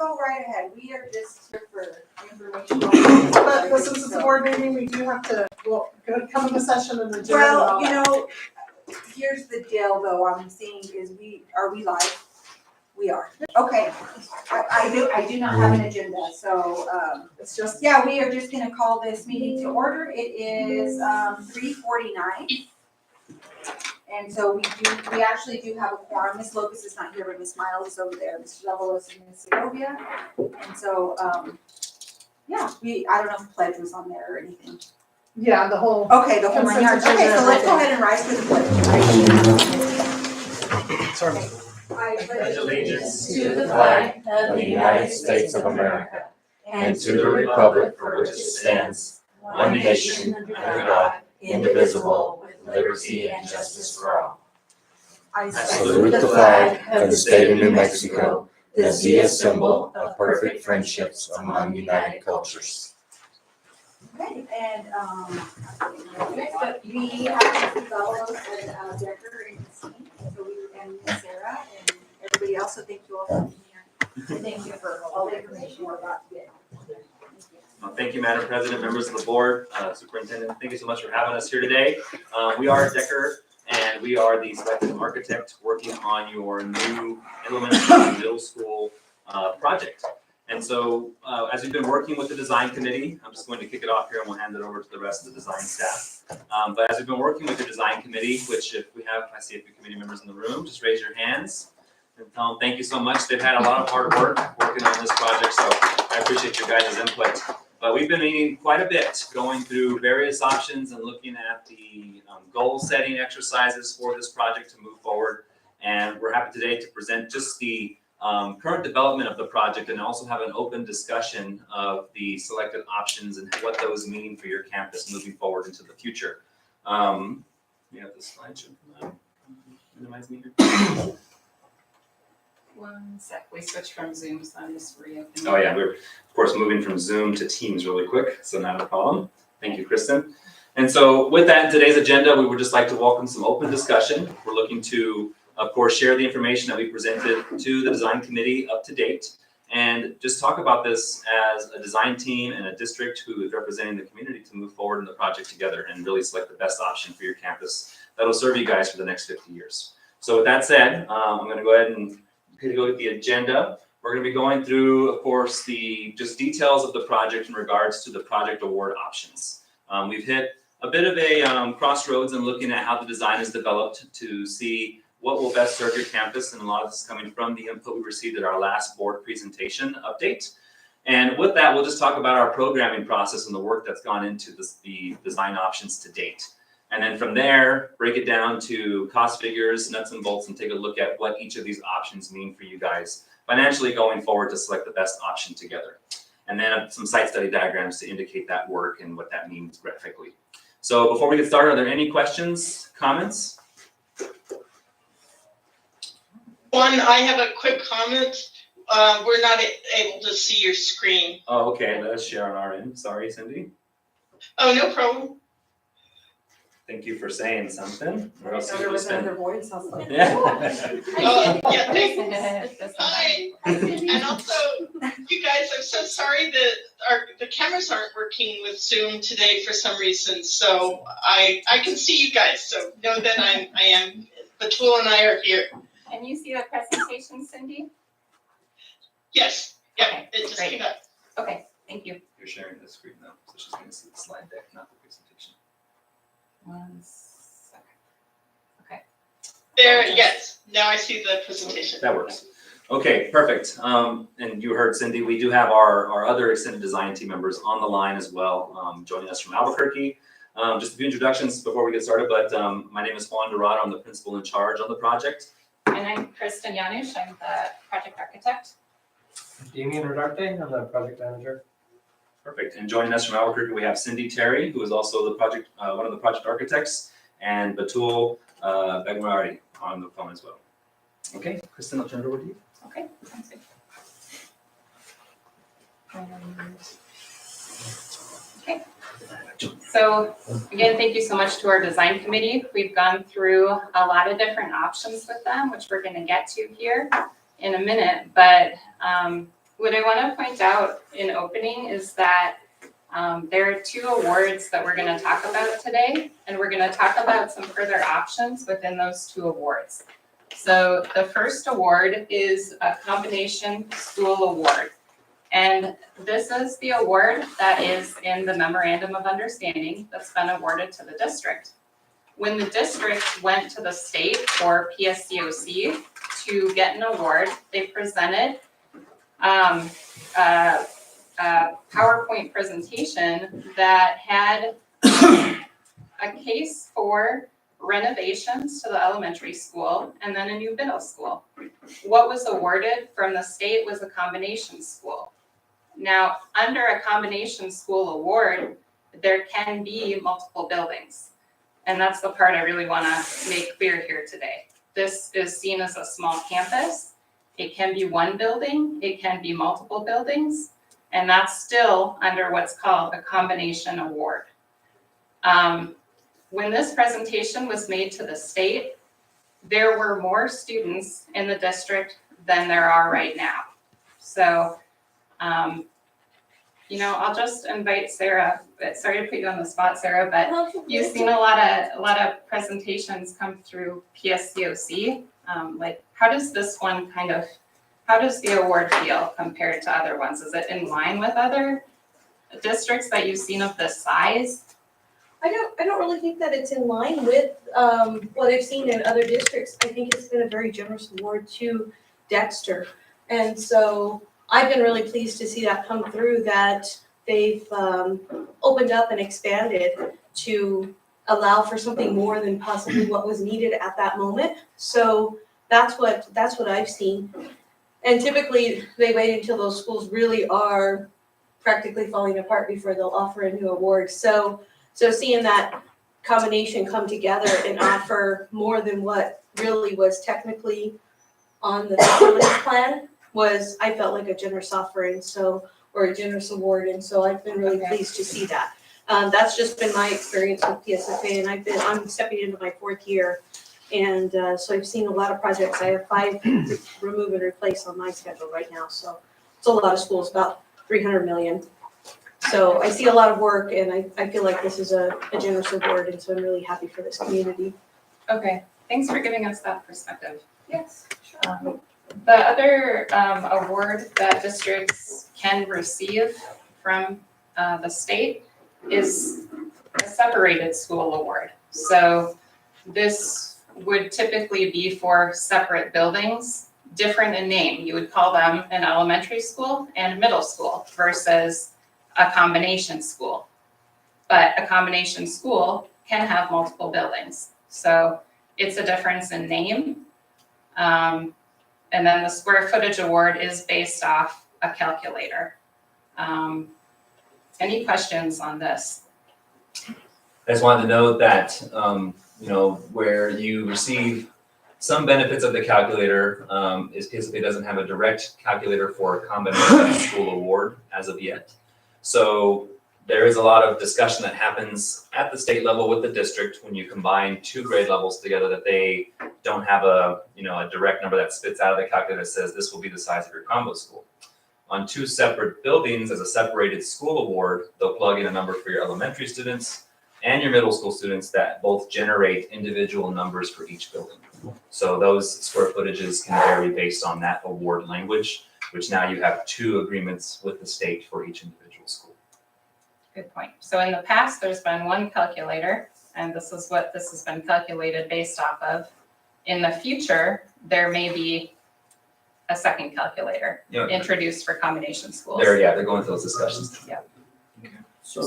go right ahead. We are just here for information. But since it's a board meeting, we do have to, well, come into session and adjourn and all Well, you that. know, here's the deal though, I'm seeing is are we live? We are. Okay. I do not have an agenda, so, It's just, yeah, we are just gonna call this meeting to order. It is, 3:49. And so we actually do have a quorum. Ms. Locust is not here, but Ms. Miles is over there, Mr. Davalos and Ms. Segovia. And so, yeah, I don't know if pledge was on there or anything. yeah, the whole, Okay, the whole nine yards. Okay, so let's go ahead and rise for the pledge. sorry. I pledge allegiance to the flag of the United States of America and to the republic for which it stands, one nation, under God, indivisible, with liberty and justice for all. I Salute the flag of the state of New Mexico, the Zia symbol of perfect friendships among united cultures. Okay, and, next up, we have Mr. Davalos and Decker and Christine, so and Sarah and everybody else, so thank you all for being here. Thank you for all the information we're about to get. Thank you, Madam President, members of the board, Superintendent. Thank you so much for having us here today. We are Decker, and we are the selected architect working on your new elementary and middle school project. And so, as we've been working with the design committee, I'm just going to kick it off here and we'll hand it over to the rest of the design staff. But as we've been working with the design committee, which I see a few committee members in the room, just raise your hands and tell them thank you so much. They've had a lot of hard work working on this project, so I appreciate your guys' input. But we've been meeting quite a bit, going through various options and looking at the goal setting exercises for this project to move forward. And we're happy today to present just the current development of the project and also have an open discussion of the selected options and what those mean for your campus moving forward into the future. We have the slide show. Minimize me here. One sec, we switched from Zoom, so I'm just reopening. Oh yeah, we're of course moving from Zoom to Teams really quick, so not a problem. Thank you, Kristen. And so with that, in today's agenda, we would just like to welcome some open discussion. We're looking to, of course, share the information that we presented to the design committee up to date, and just talk about this as a design team and a district who is representing the community to move forward in the project together and really select the best option for your campus that'll serve you guys for the next 50 years. So with that said, I'm going to go ahead and go with the agenda. We're going to be going through, of course, the just details of the project in regards to the project award options. We've hit a bit of a crossroads in looking at how the design is developed to see what will best serve your campus, and a lot of this is coming from the input we received at our last board presentation update. And with that, we'll just talk about our programming process and the work that's gone into the design options to date. And then from there, break it down to cost figures, nuts and bolts, and take a look at what each of these options mean for you guys financially going forward to select the best option together. And then some site study diagrams to indicate that work and what that means graphically. So before we get started, are there any questions, comments? One, I have a quick comment. We're not able to see your screen. Oh, okay, let us share on our end. Sorry, Cindy. Oh, no problem. Thank you for saying something. Or else So you there would was spend- another voice, I was like. Yeah. Yeah, thanks. Hi. And also, you guys, I'm so sorry that the cameras aren't working with Zoom today for some reason. So I can see you guys. So know that I am, Batul and I are here. Can you see the presentation, Cindy? Yes. Yeah, Okay, it just great. came up. Okay, thank you. You're sharing the screen now, so she's going to see the slide deck, not the presentation. One second. Okay. There, yes. Now I see the presentation. That works. Okay, perfect. And you heard Cindy, we do have our other extended design team members on the line as well, joining us from Albuquerque. Just a few introductions before we get started, but my name is Juan Dorado. I'm the principal in charge on the project. And I'm Kristen Janusz, I'm the project architect. Damien Rodarte, I'm the project manager. Perfect. And joining us from Albuquerque, we have Cindy Terry, who is also the project, one of the project architects, and Batul Begmarati on the phone as well. Okay, Kristen, I'll turn it over to you. Okay, sounds good. Okay. So again, thank you so much to our design committee. We've gone through a lot of different options with them, which we're going to get to here in a minute. But what I want to point out in opening is that there are 2 awards that we're going to talk about today, and we're going to talk about some further options within those 2 awards. So the first award is a combination school award. And this is the award that is in the memorandum of understanding that's been awarded to the district. When the district went to the state or PSCOC to get an award, they presented a PowerPoint presentation that had a case for renovations to the elementary school and then a new middle school. What was awarded from the state was a combination school. Now, under a combination school award, there can be multiple buildings. And that's the part I really want to make clear here today. This is seen as a small campus. It can be one building, it can be multiple buildings, and that's still under what's called a combination award. When this presentation was made to the state, there were more students in the district than there are right now. So, I'll just invite Sarah. Sorry to put you on the spot, Sarah, but you've seen a lot of presentations come through PSCOC. How does this one how does the award feel compared to other ones? Is it in line with other districts that you've seen of this size? I don't really think that it's in line with what I've seen in other districts. I think it's been a very generous award to Dexter. And so I've been really pleased to see that come through, that they've opened up and expanded to allow for something more than possibly what was needed at that moment. So that's what I've seen. And typically they wait until those schools really are practically falling apart before they'll offer a new award. So seeing that combination come together and offer more than what really was technically on the facilities plan I felt like a generous offering, or a generous award, and so I've been really pleased to see that. That's just been my experience with PSFA, and I'm stepping into my 4th year, and so I've seen a lot of projects. I have 5 remove and replace on my schedule right now, so it's a lot of schools, about 300 million. So I see a lot of work, and I feel like this is a generous award, and so I'm really happy for this community. Okay, thanks for giving us that perspective. Yes, sure. The other award that districts can receive from the state is a separated school award. So this would typically be for separate buildings, different in name. You would call them an elementary school and middle school versus a combination school. But a combination school can have multiple buildings. So it's a difference in name. And then the square footage award is based off a calculator. Any questions on this? I just wanted to note that, where you receive some benefits of the calculator, is PSFA doesn't have a direct calculator for a combination school award as of yet. So there is a lot of discussion that happens at the state level with the district when you combine 2 grade levels together, that they don't have a direct number that spits out of the calculator that says this will be the size of your combo school. On 2 separate buildings as a separated school award, they'll plug in a number for your elementary students and your middle school students that both generate individual numbers for each building. So those square footages can vary based on that award language, which now you have 2 agreements with the state for each individual school. Good point. So in the past, there's been one calculator, and this is what this has been calculated based off of. In the future, there may be a second calculator introduced for combination schools. They're going through those discussions. Yeah. So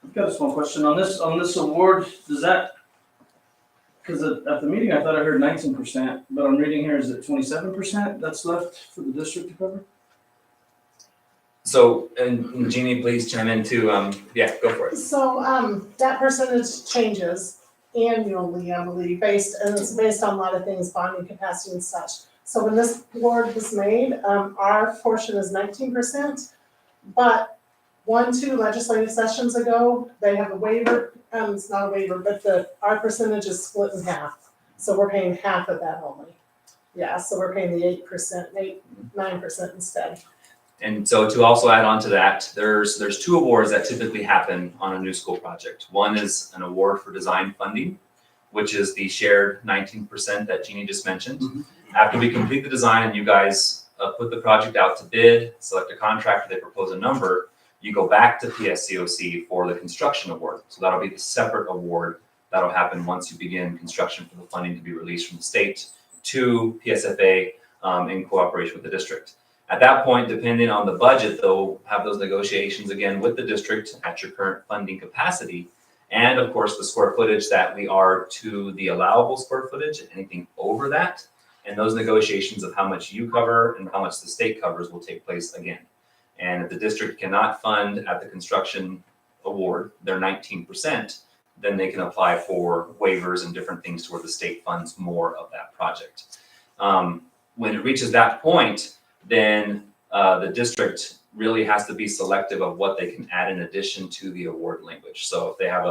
I've got just one question on this award. Does that, because at the meeting I thought I heard 19%, but I'm reading here, is it 27% that's left for the district to cover? So, and Jeannie, please chime in too. Go for it. So, that percentage changes annually, I believe, and it's based on a lot of things, bonding capacity and such. So when this award was made, our portion is 19%, but 2 legislative sessions ago, they have a waiver, it's not a waiver, but our percentage is split in half. So we're paying half of that only. Yeah, so we're paying the 9% instead. And so to also add on to that, there's two awards that typically happen on a new school project. One is an award for design funding, which is the shared 19% that Jeannie just mentioned. After we complete the design and you guys put the project out to bid, select a contractor, they propose a number, you go back to PSCOC for the construction award. So that'll be the separate award that'll happen once you begin construction for the funding to be released from the state to PSFA in cooperation with the district. At that point, depending on the budget, they'll have those negotiations again with the district at your current funding capacity. And of course, the square footage that we are to the allowable square footage, and anything over that. And those negotiations of how much you cover and how much the state covers will take place again. And if the district cannot fund at the construction award their 19%, then they can apply for waivers and different things to where the state funds more of that project. When it reaches that point, then the district really has to be selective of what they can add in addition to the award language. So if they have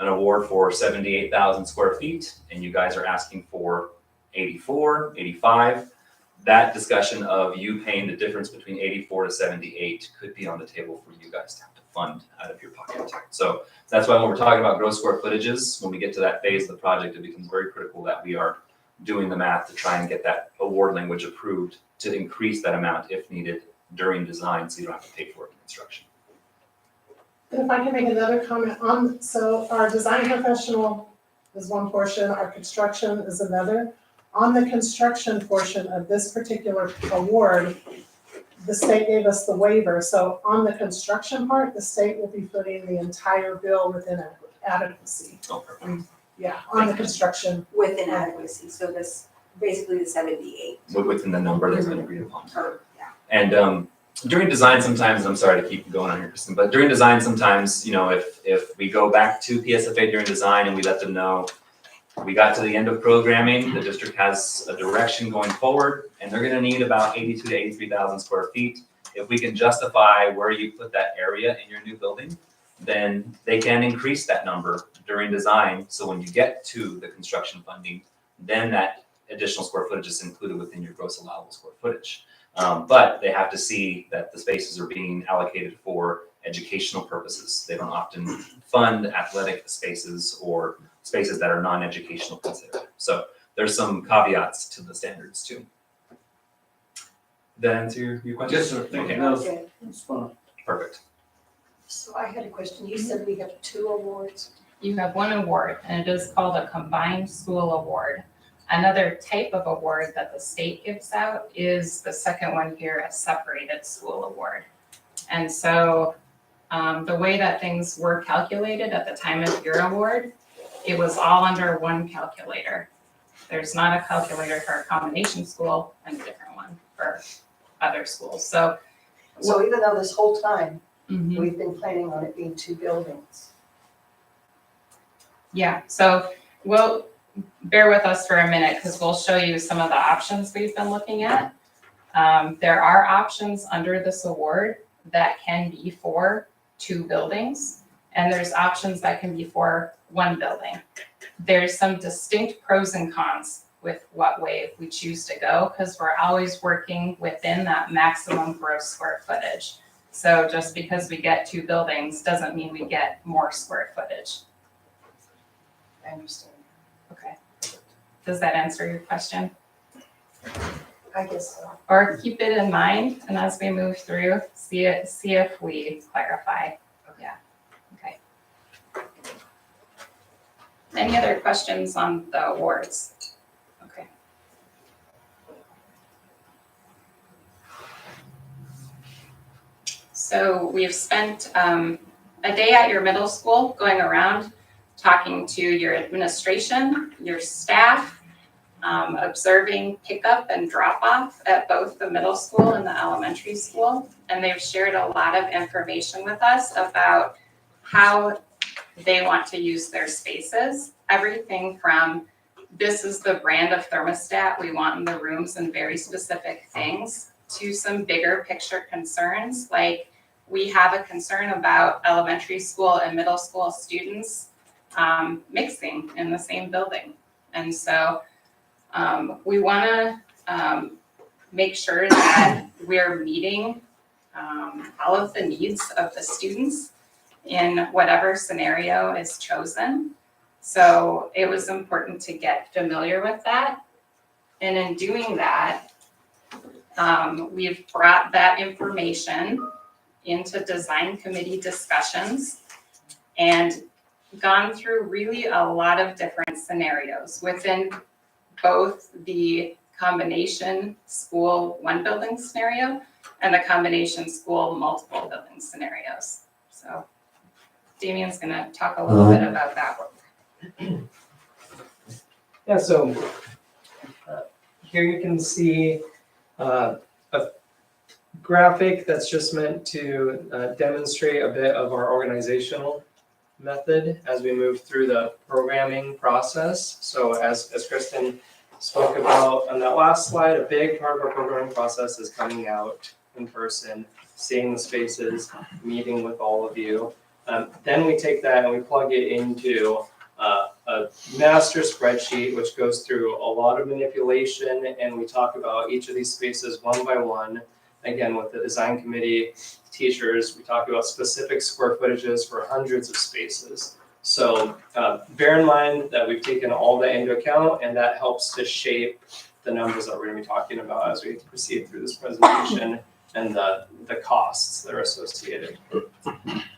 an award for 78,000 square feet and you guys are asking for 84, 85, that discussion of you paying the difference between 84 to 78 could be on the table for you guys to have to fund out of your pocket. So that's why when we're talking about gross square footages, when we get to that phase of the project, it becomes very critical that we are doing the math to try and get that award language approved to increase that amount if needed during design, so you don't have to pay for it in construction. And if I can make another comment on, so our design professional is one portion, our construction is another. On the construction portion of this particular award, the state gave us the waiver, so on the construction part, the state will be footing the entire bill within adequacy. Oh, perfect. Yeah, on the construction. With inadequacy, so this, basically the 78, Within the number that's been agreed upon. or, yeah. And during design sometimes, I'm sorry to keep going on here, Kristen, but during design sometimes, you know, if we go back to PSFA during design and we let them know we got to the end of programming, the district has a direction going forward, and they're gonna need about 82 to 83,000 square feet. If we can justify where you put that area in your new building, then they can increase that number during design. So when you get to the construction funding, then that additional square footage is included within your gross allowable square footage. But they have to see that the spaces are being allocated for educational purposes. They don't often fund athletic spaces or spaces that are non-educational considered. So there's some caveats to the standards too. Did that answer your question? Yes, sir. Thank you. Okay, That was- Okay. that's fine. perfect. So I had a question. You said we have 2 awards. You have one award, and it is called a combined school award. Another type of award that the state gives out is the second one here, a separated school award. And so the way that things were calculated at the time of your award, it was all under one calculator. There's not a calculator for a combination school and a different one for other schools. So So even though this whole time, mhm. we've been planning on it being 2 buildings. Yeah, so we'll bear with us for a minute because we'll show you some of the options we've been looking at. There are options under this award that can be for 2 buildings, and there's options that can be for 1 building. There's some distinct pros and cons with what way we choose to go because we're always working within that maximum gross square footage. So just because we get 2 buildings doesn't mean we get more square footage. I understand. Okay. Does that answer your question? I guess so. Or keep it in mind, and as we move through, see if we clarify. Yeah, okay. Any other questions on the awards? Okay. So we've spent a day at your middle school going around talking to your administration, your staff, observing pickup and drop off at both the middle school and the elementary school. And they've shared a lot of information with us about how they want to use their spaces. Everything from this is the brand of thermostat we want in the rooms and very specific things to some bigger picture concerns. Like we have a concern about elementary school and middle school students mixing in the same building. And so we want to make sure that we're meeting all of the needs of the students in whatever scenario is chosen. So it was important to get familiar with that. And in doing that, we've brought that information into design committee discussions and gone through really a lot of different scenarios within both the combination school one building scenario and the combination school multiple building scenarios. So Damien's gonna talk a little bit about that work. Yeah, so here you can see a graphic that's just meant to demonstrate a bit of our organizational method as we move through the programming process. So as Kristen spoke about on that last slide, a big part of our programming process is coming out in person, seeing the spaces, meeting with all of you. Then we take that and we plug it into a master spreadsheet, which goes through a lot of manipulation, and we talk about each of these spaces one by one. Again, with the design committee teachers, we talk about specific square footages for hundreds of spaces. So bear in mind that we've taken all that into account, and that helps to shape the numbers that we're gonna be talking about as we proceed through this presentation and the costs that are associated.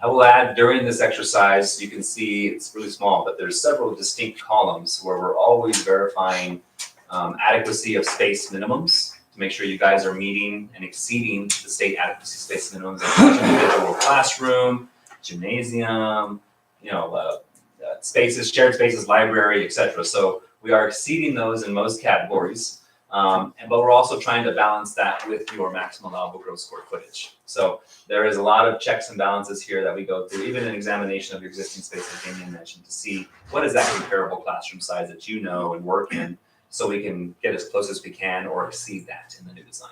I will add, during this exercise, you can see it's really small, but there's several distinct columns where we're always verifying adequacy of space minimums to make sure you guys are meeting and exceeding the state adequacy space minimums in each individual classroom, gymnasium, spaces, shared spaces, library, etc. So we are exceeding those in most categories. But we're also trying to balance that with your maximum allowable gross square footage. So there is a lot of checks and balances here that we go through, even an examination of your existing space, as Damien mentioned, to see what is that comparable classroom size that you know and work in, so we can get as close as we can or exceed that in the new design.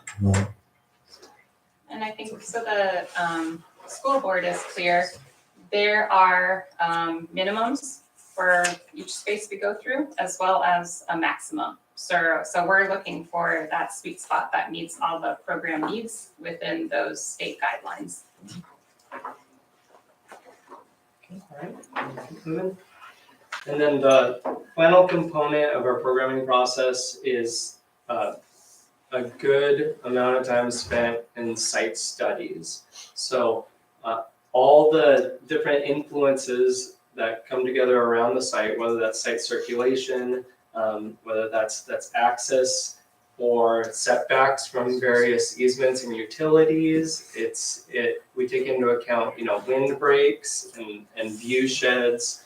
And I think, so the school board is clear, there are minimums for each space we go through, as well as a maximum. So we're looking for that sweet spot that meets all the program needs within those state guidelines. Alright, and then the final component of our programming process is a good amount of time spent in site studies. So all the different influences that come together around the site, whether that's site circulation, whether that's access or setbacks from various easements and utilities. We take into account, wind breaks and view sheds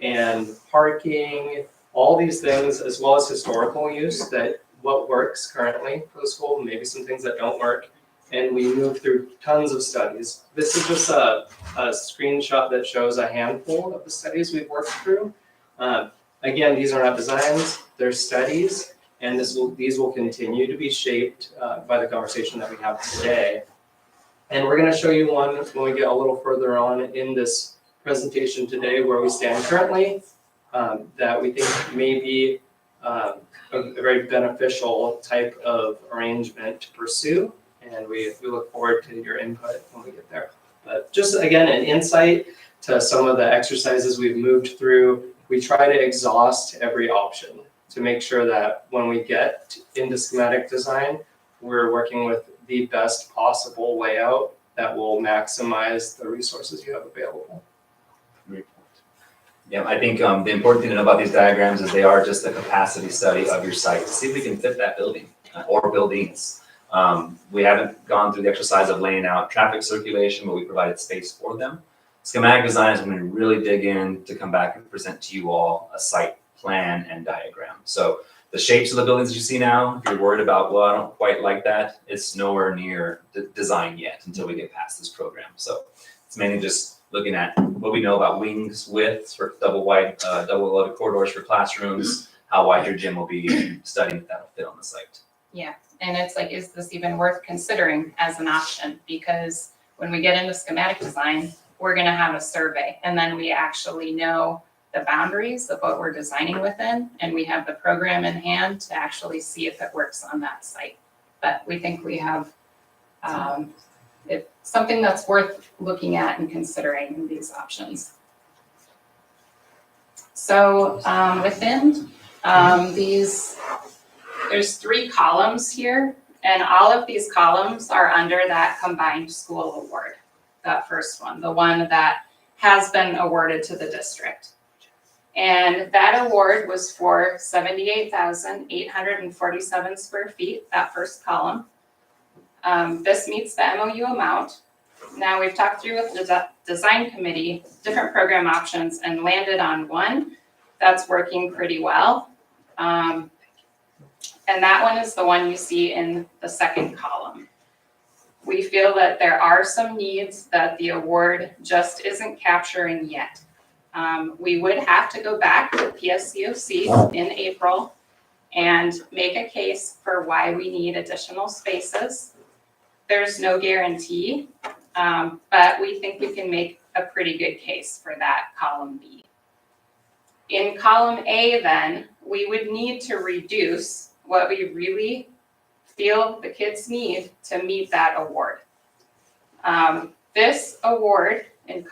and parking, all these things, as well as historical use, that what works currently for the school, maybe some things that don't work. And we move through tons of studies. This is just a screenshot that shows a handful of the studies we've worked through. Again, these are not designs, they're studies, and these will continue to be shaped by the conversation that we have today. And we're gonna show you one when we get a little further on in this presentation today, where we stand currently, that we think may be a very beneficial type of arrangement to pursue. And we look forward to your input when we get there. But just again, an insight to some of the exercises we've moved through. We try to exhaust every option to make sure that when we get into schematic design, we're working with the best possible layout that will maximize the resources you have available. Great point. Yeah, I think the important thing to know about these diagrams is they are just a capacity study of your site to see if we can fit that building or buildings. We haven't gone through the exercise of laying out traffic circulation, but we provided space for them. Schematic design is when we really dig in to come back and present to you all a site plan and diagram. So the shapes of the buildings that you see now, if you're worried about, well, I don't quite like that, it's nowhere near design yet until we get past this program. So it's mainly just looking at what we know about wings widths for double loaded corridors for classrooms, how wide your gym will be, studying if that'll fit on the site. Yeah, and it's like, is this even worth considering as an option? Because when we get into schematic design, we're gonna have a survey, and then we actually know the boundaries of what we're designing within, and we have the program in hand to actually see if it works on that site. But we think we have it's something that's worth looking at and considering in these options. So within these, there's 3 columns here, and all of these columns are under that combined school award, that first one, the one that has been awarded to the district. And that award was for 78,847 square feet, that first column. This meets the MOU amount. Now, we've talked through with the design committee, different program options, and landed on one that's working pretty well. And that one is the one you see in the second column. We feel that there are some needs that the award just isn't capturing yet. We would have to go back to PSCOC in April and make a case for why we need additional spaces. There's no guarantee, but we think we can make a pretty good case for that column B. In column A then, we would need to reduce what we really feel the kids need to meet that award. This award and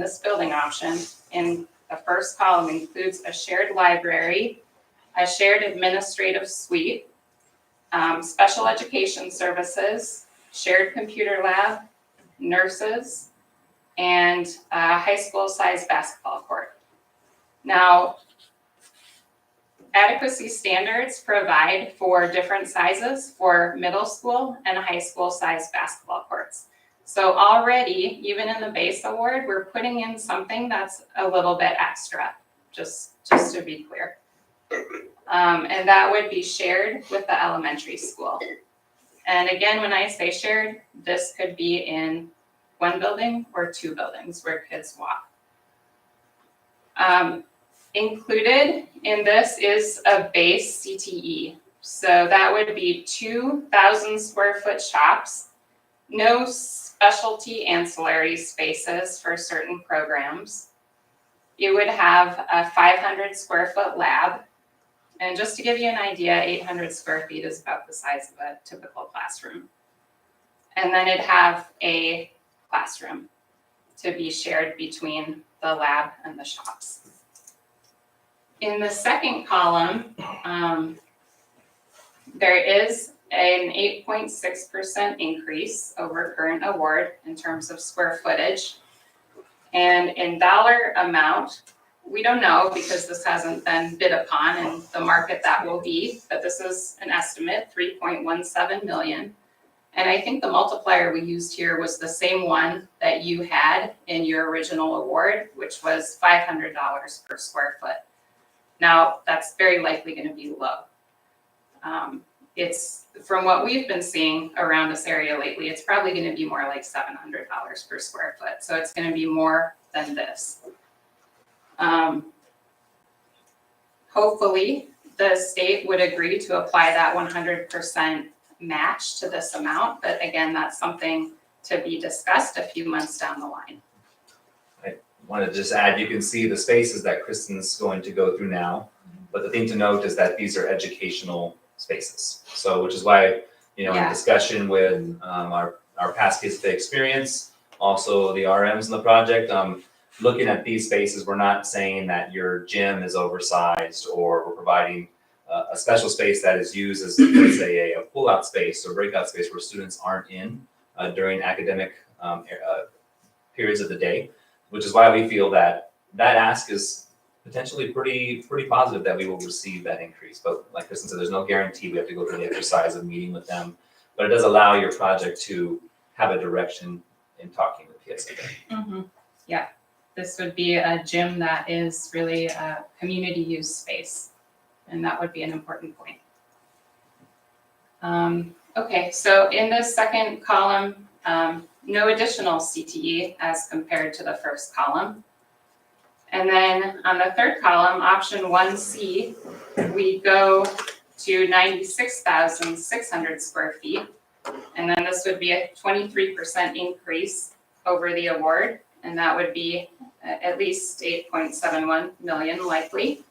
this building option in the first column includes a shared library, a shared administrative suite, special education services, shared computer lab, nurses, and a high school-sized basketball court. Now, adequacy standards provide for different sizes for middle school and high school-sized basketball courts. So already, even in the base award, we're putting in something that's a little bit extra, just to be clear. And that would be shared with the elementary school. And again, when I say shared, this could be in 1 building or 2 buildings where kids walk. Included in this is a base CTE. So that would be 2,000 square foot shops, no specialty ancillary spaces for certain programs. You would have a 500 square foot lab. And just to give you an idea, 800 square feet is about the size of a typical classroom. And then it'd have a classroom to be shared between the lab and the shops. In the second column, there is an 8.6% increase over current award in terms of square footage. And in dollar amount, we don't know because this hasn't been bid upon and the market that will be, but this is an estimate, 3.17 million. And I think the multiplier we used here was the same one that you had in your original award, which was $500 per square foot. Now, that's very likely going to be low. It's, from what we've been seeing around this area lately, it's probably going to be more like $700 per square foot. So it's going to be more than this. Hopefully, the state would agree to apply that 100% match to this amount. But again, that's something to be discussed a few months down the line. Want to just add, you can see the spaces that Kristen's going to go through now. But the thing to note is that these are educational spaces. So, which is why, in discussion with our past kids of experience, also the RMs in the project, looking at these spaces, we're not saying that your gym is oversized or we're providing a special space that is used as, let's say, a pull-out space or breakout space where students aren't in during academic periods of the day, which is why we feel that ask is potentially pretty positive that we will receive that increase. But like Kristen said, there's no guarantee. We have to go through the exercise of meeting with them. But it does allow your project to have a direction in talking with PSA. Mm-hmm. Yeah, this would be a gym that is really a community use space. And that would be an important point. Okay, so in this second column, no additional CTE as compared to the first column. And then on the third column, option 1C, we go to 96,600 square feet. And then this would be a 23% increase over the award. And that would be at least 8.71 million likely.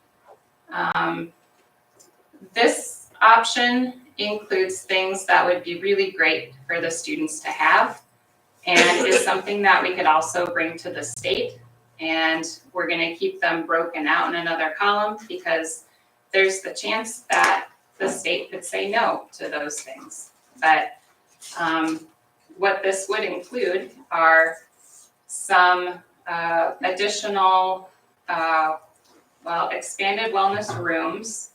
This option includes things that would be really great for the students to have, and is something that we could also bring to the state. And we're gonna keep them broken out in another column because there's the chance that the state could say no to those things. But what this would include are some additional, expanded wellness rooms.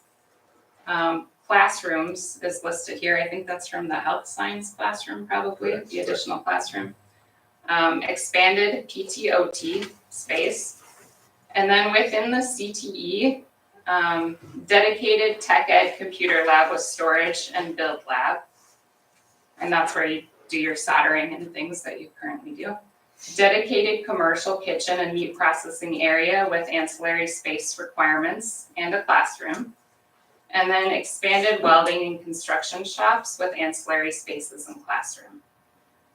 Classrooms is listed here. I think that's from the health science classroom, probably, the additional classroom. Expanded PT/OT space. And then within the CTE, dedicated tech ed computer lab with storage and build lab. And that's where you do your soldering and things that you currently do. Dedicated commercial kitchen and meat processing area with ancillary space requirements and a classroom. And then expanded welding and construction shops with ancillary spaces and classroom.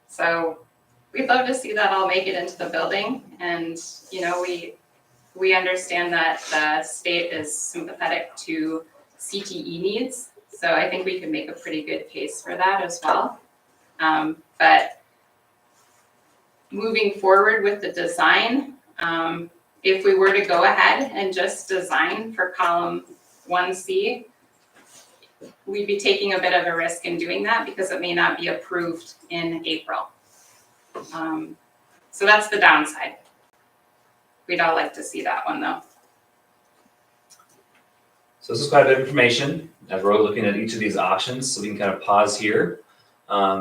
So we'd love to see that all make it into the building. And, you know, we understand that the state is sympathetic to CTE needs. So I think we can make a pretty good case for that as well. But moving forward with the design, if we were to go ahead and just design for column 1C, we'd be taking a bit of a risk in doing that because it may not be approved in April. So that's the downside. We'd all like to see that one though. So this is quite a bit of information as we're looking at each of these options. So we can kind of pause here,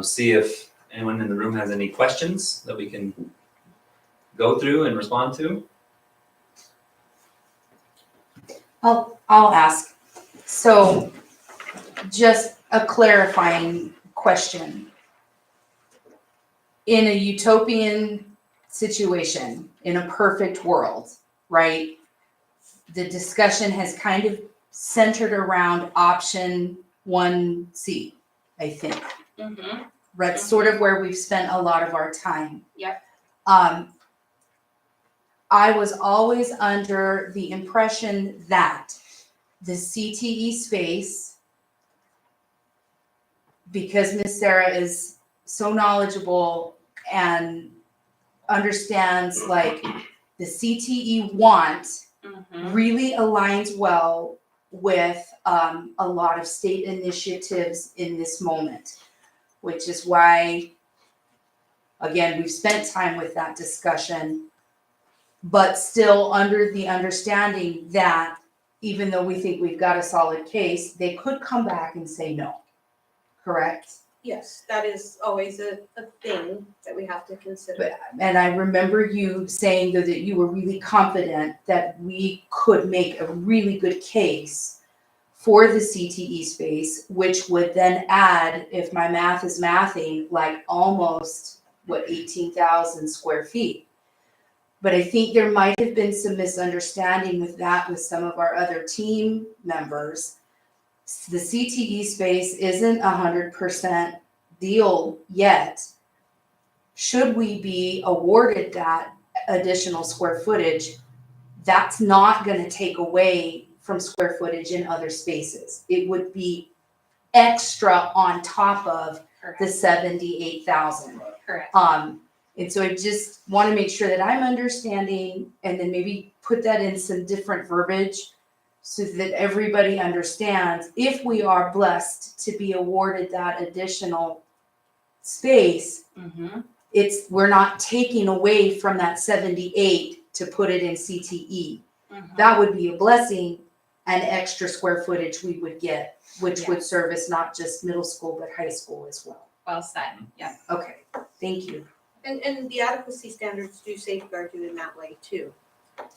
see if anyone in the room has any questions that we can go through and respond to. I'll ask. So just a clarifying question. In a utopian situation, in a perfect world, right? The discussion has kind of centered around option 1C, I think. Mm-hmm. That's sort of where we've spent a lot of our time. Yep. I was always under the impression that the CTE space, because Miss Sarah is so knowledgeable and understands like the CTE want really aligns well with a lot of state initiatives in this moment, which is why, again, we've spent time with that discussion, but still under the understanding that even though we think we've got a solid case, they could come back and say no, correct? Yes, that is always a thing that we have to consider. And I remember you saying though that you were really confident that we could make a really good case for the CTE space, which would then add, if my math is mathing, like almost, 18,000 square feet. But I think there might have been some misunderstanding with that with some of our other team members. The CTE space isn't 100% deal yet. Should we be awarded that additional square footage, that's not going to take away from square footage in other spaces. It would be extra on top of the 78,000. Correct. And so I just want to make sure that I'm understanding and then maybe put that in some different verbiage so that everybody understands if we are blessed to be awarded that additional space, we're not taking away from that 78 to put it in CTE. That would be a blessing and extra square footage we would get, which would service not just middle school, but high school as well. Well said, yeah. Okay, thank you. And the adequacy standards do safeguard you in that way too.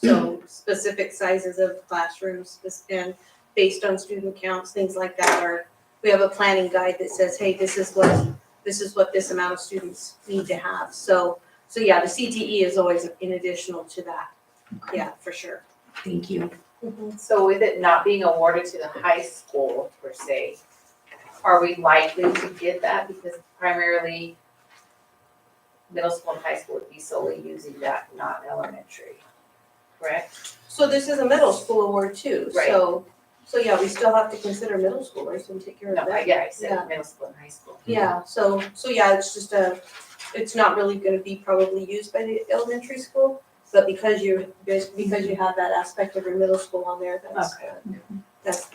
So specific sizes of classrooms and based on student counts, things like that are, we have a planning guide that says, hey, this is what this amount of students need to have. So yeah, the CTE is always in additional to that. Yeah, for sure. Thank you. So with it not being awarded to the high school per se, are we likely to get that because primarily middle school and high school would be solely using that, not elementary, correct? So this is a middle school award too. Right. So yeah, we still have to consider middle schoolers and take care No, of them. yeah, I said Yeah. middle school and high school. Yeah, so yeah, it's just it's not really gonna be probably used by the elementary school, but because you have that aspect of your middle school on there, that's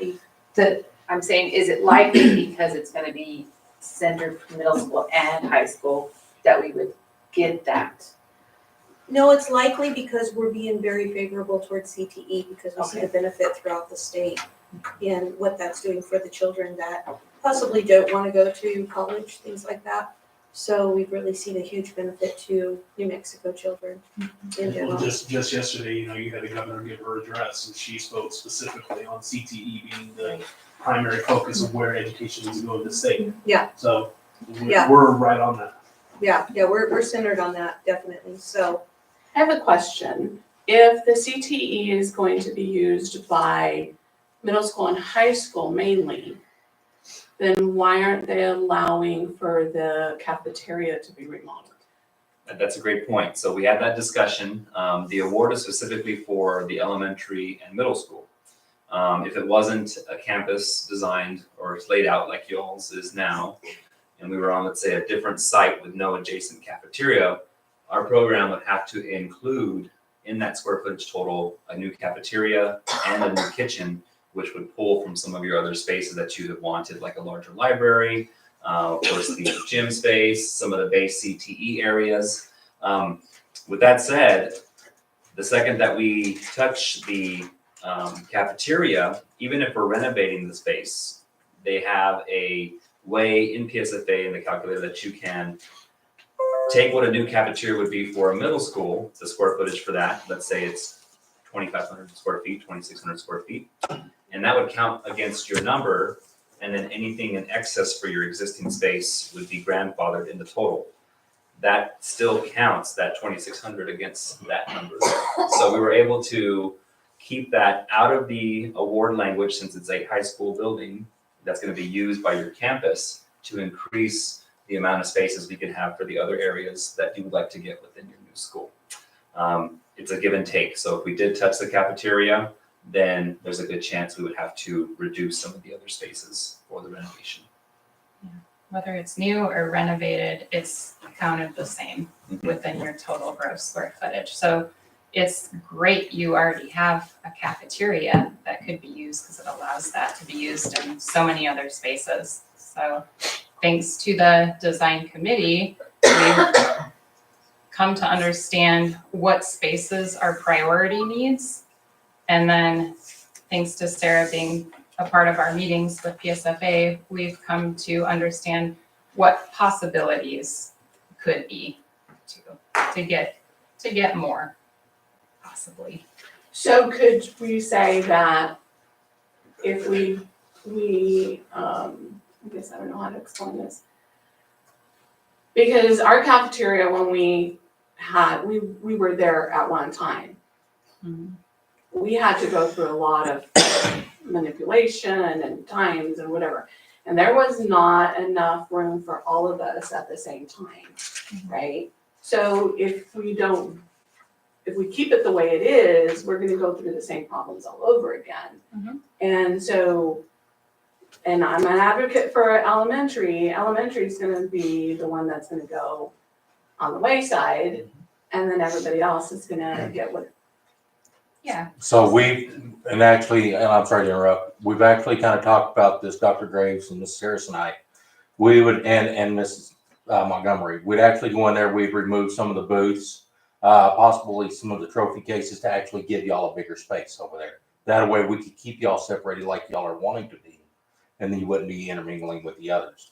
the, I'm saying, is it likely because it's gonna be centered for middle school and high school that we would get that? no, it's likely because we're being very favorable towards CTE because we see the benefit throughout the state and what that's doing for the children that possibly don't wanna go to college, things like that. So we've really seen a huge benefit to New Mexico children in general. Well, just yesterday, you had the governor give her address, and she spoke specifically on CTE being the primary focus of where education needs to go in the state. Yeah. So Yeah. we're right on that. Yeah, we're centered on that, definitely, so. I have a question. If the CTE is going to be used by middle school and high school mainly, then why aren't they allowing for the cafeteria to be remodeled? That's a great point. So we had that discussion. The award is specifically for the elementary and middle school. If it wasn't a campus designed or it's laid out like y'all's is now, and we were on, let's say, a different site with no adjacent cafeteria, our program would have to include in that square footage total a new cafeteria and a new kitchen, which would pull from some of your other spaces that you have wanted, like a larger library, of course, the gym space, some of the base CTE areas. With that said, the second that we touch the cafeteria, even if we're renovating the space, they have a way in PSFA in the calculator that you can take what a new cafeteria would be for a middle school, the square footage for that, let's say it's 2,500 square feet, 2,600 square feet, and that would count against your number, and then anything in excess for your existing space would be grandfathered in the total. That still counts, that 2,600 against that number. So we were able to keep that out of the award language, since it's a high school building that's gonna be used by your campus, to increase the amount of spaces we can have for the other areas that you would like to get within your new school. It's a give and take. So if we did touch the cafeteria, then there's a good chance we would have to reduce some of the other spaces for the renovation. Whether it's new or renovated, it's counted the same within your total gross square footage. So it's great you already have a cafeteria that could be used because it allows that to be used in so many other spaces. So thanks to the design committee, we've come to understand what spaces are priority needs. And then thanks to Sarah being a part of our meetings with PSFA, we've come to understand what possibilities could be to get more, possibly. So could we say that if we, I guess I don't know how to explain this. Because our cafeteria, when we were there at one time. We had to go through a lot of manipulation and times and whatever. And there was not enough room for all of us at the same time, right? So if we keep it the way it is, we're gonna go through the same problems all over again. And so, and I'm an advocate for elementary. Elementary is gonna be the one that's gonna go on the wayside, and then everybody else is gonna get what. Yeah. So and I'm sorry to interrupt, we've actually kind of talked about this, Dr. Graves and Mrs. Harris and I. We would, and Mrs. Montgomery, we'd actually go in there, we'd remove some of the booths, possibly some of the trophy cases to actually give y'all a bigger space over there. That way we could keep y'all separated like y'all are wanting to be, and then you wouldn't be intermingling with the others.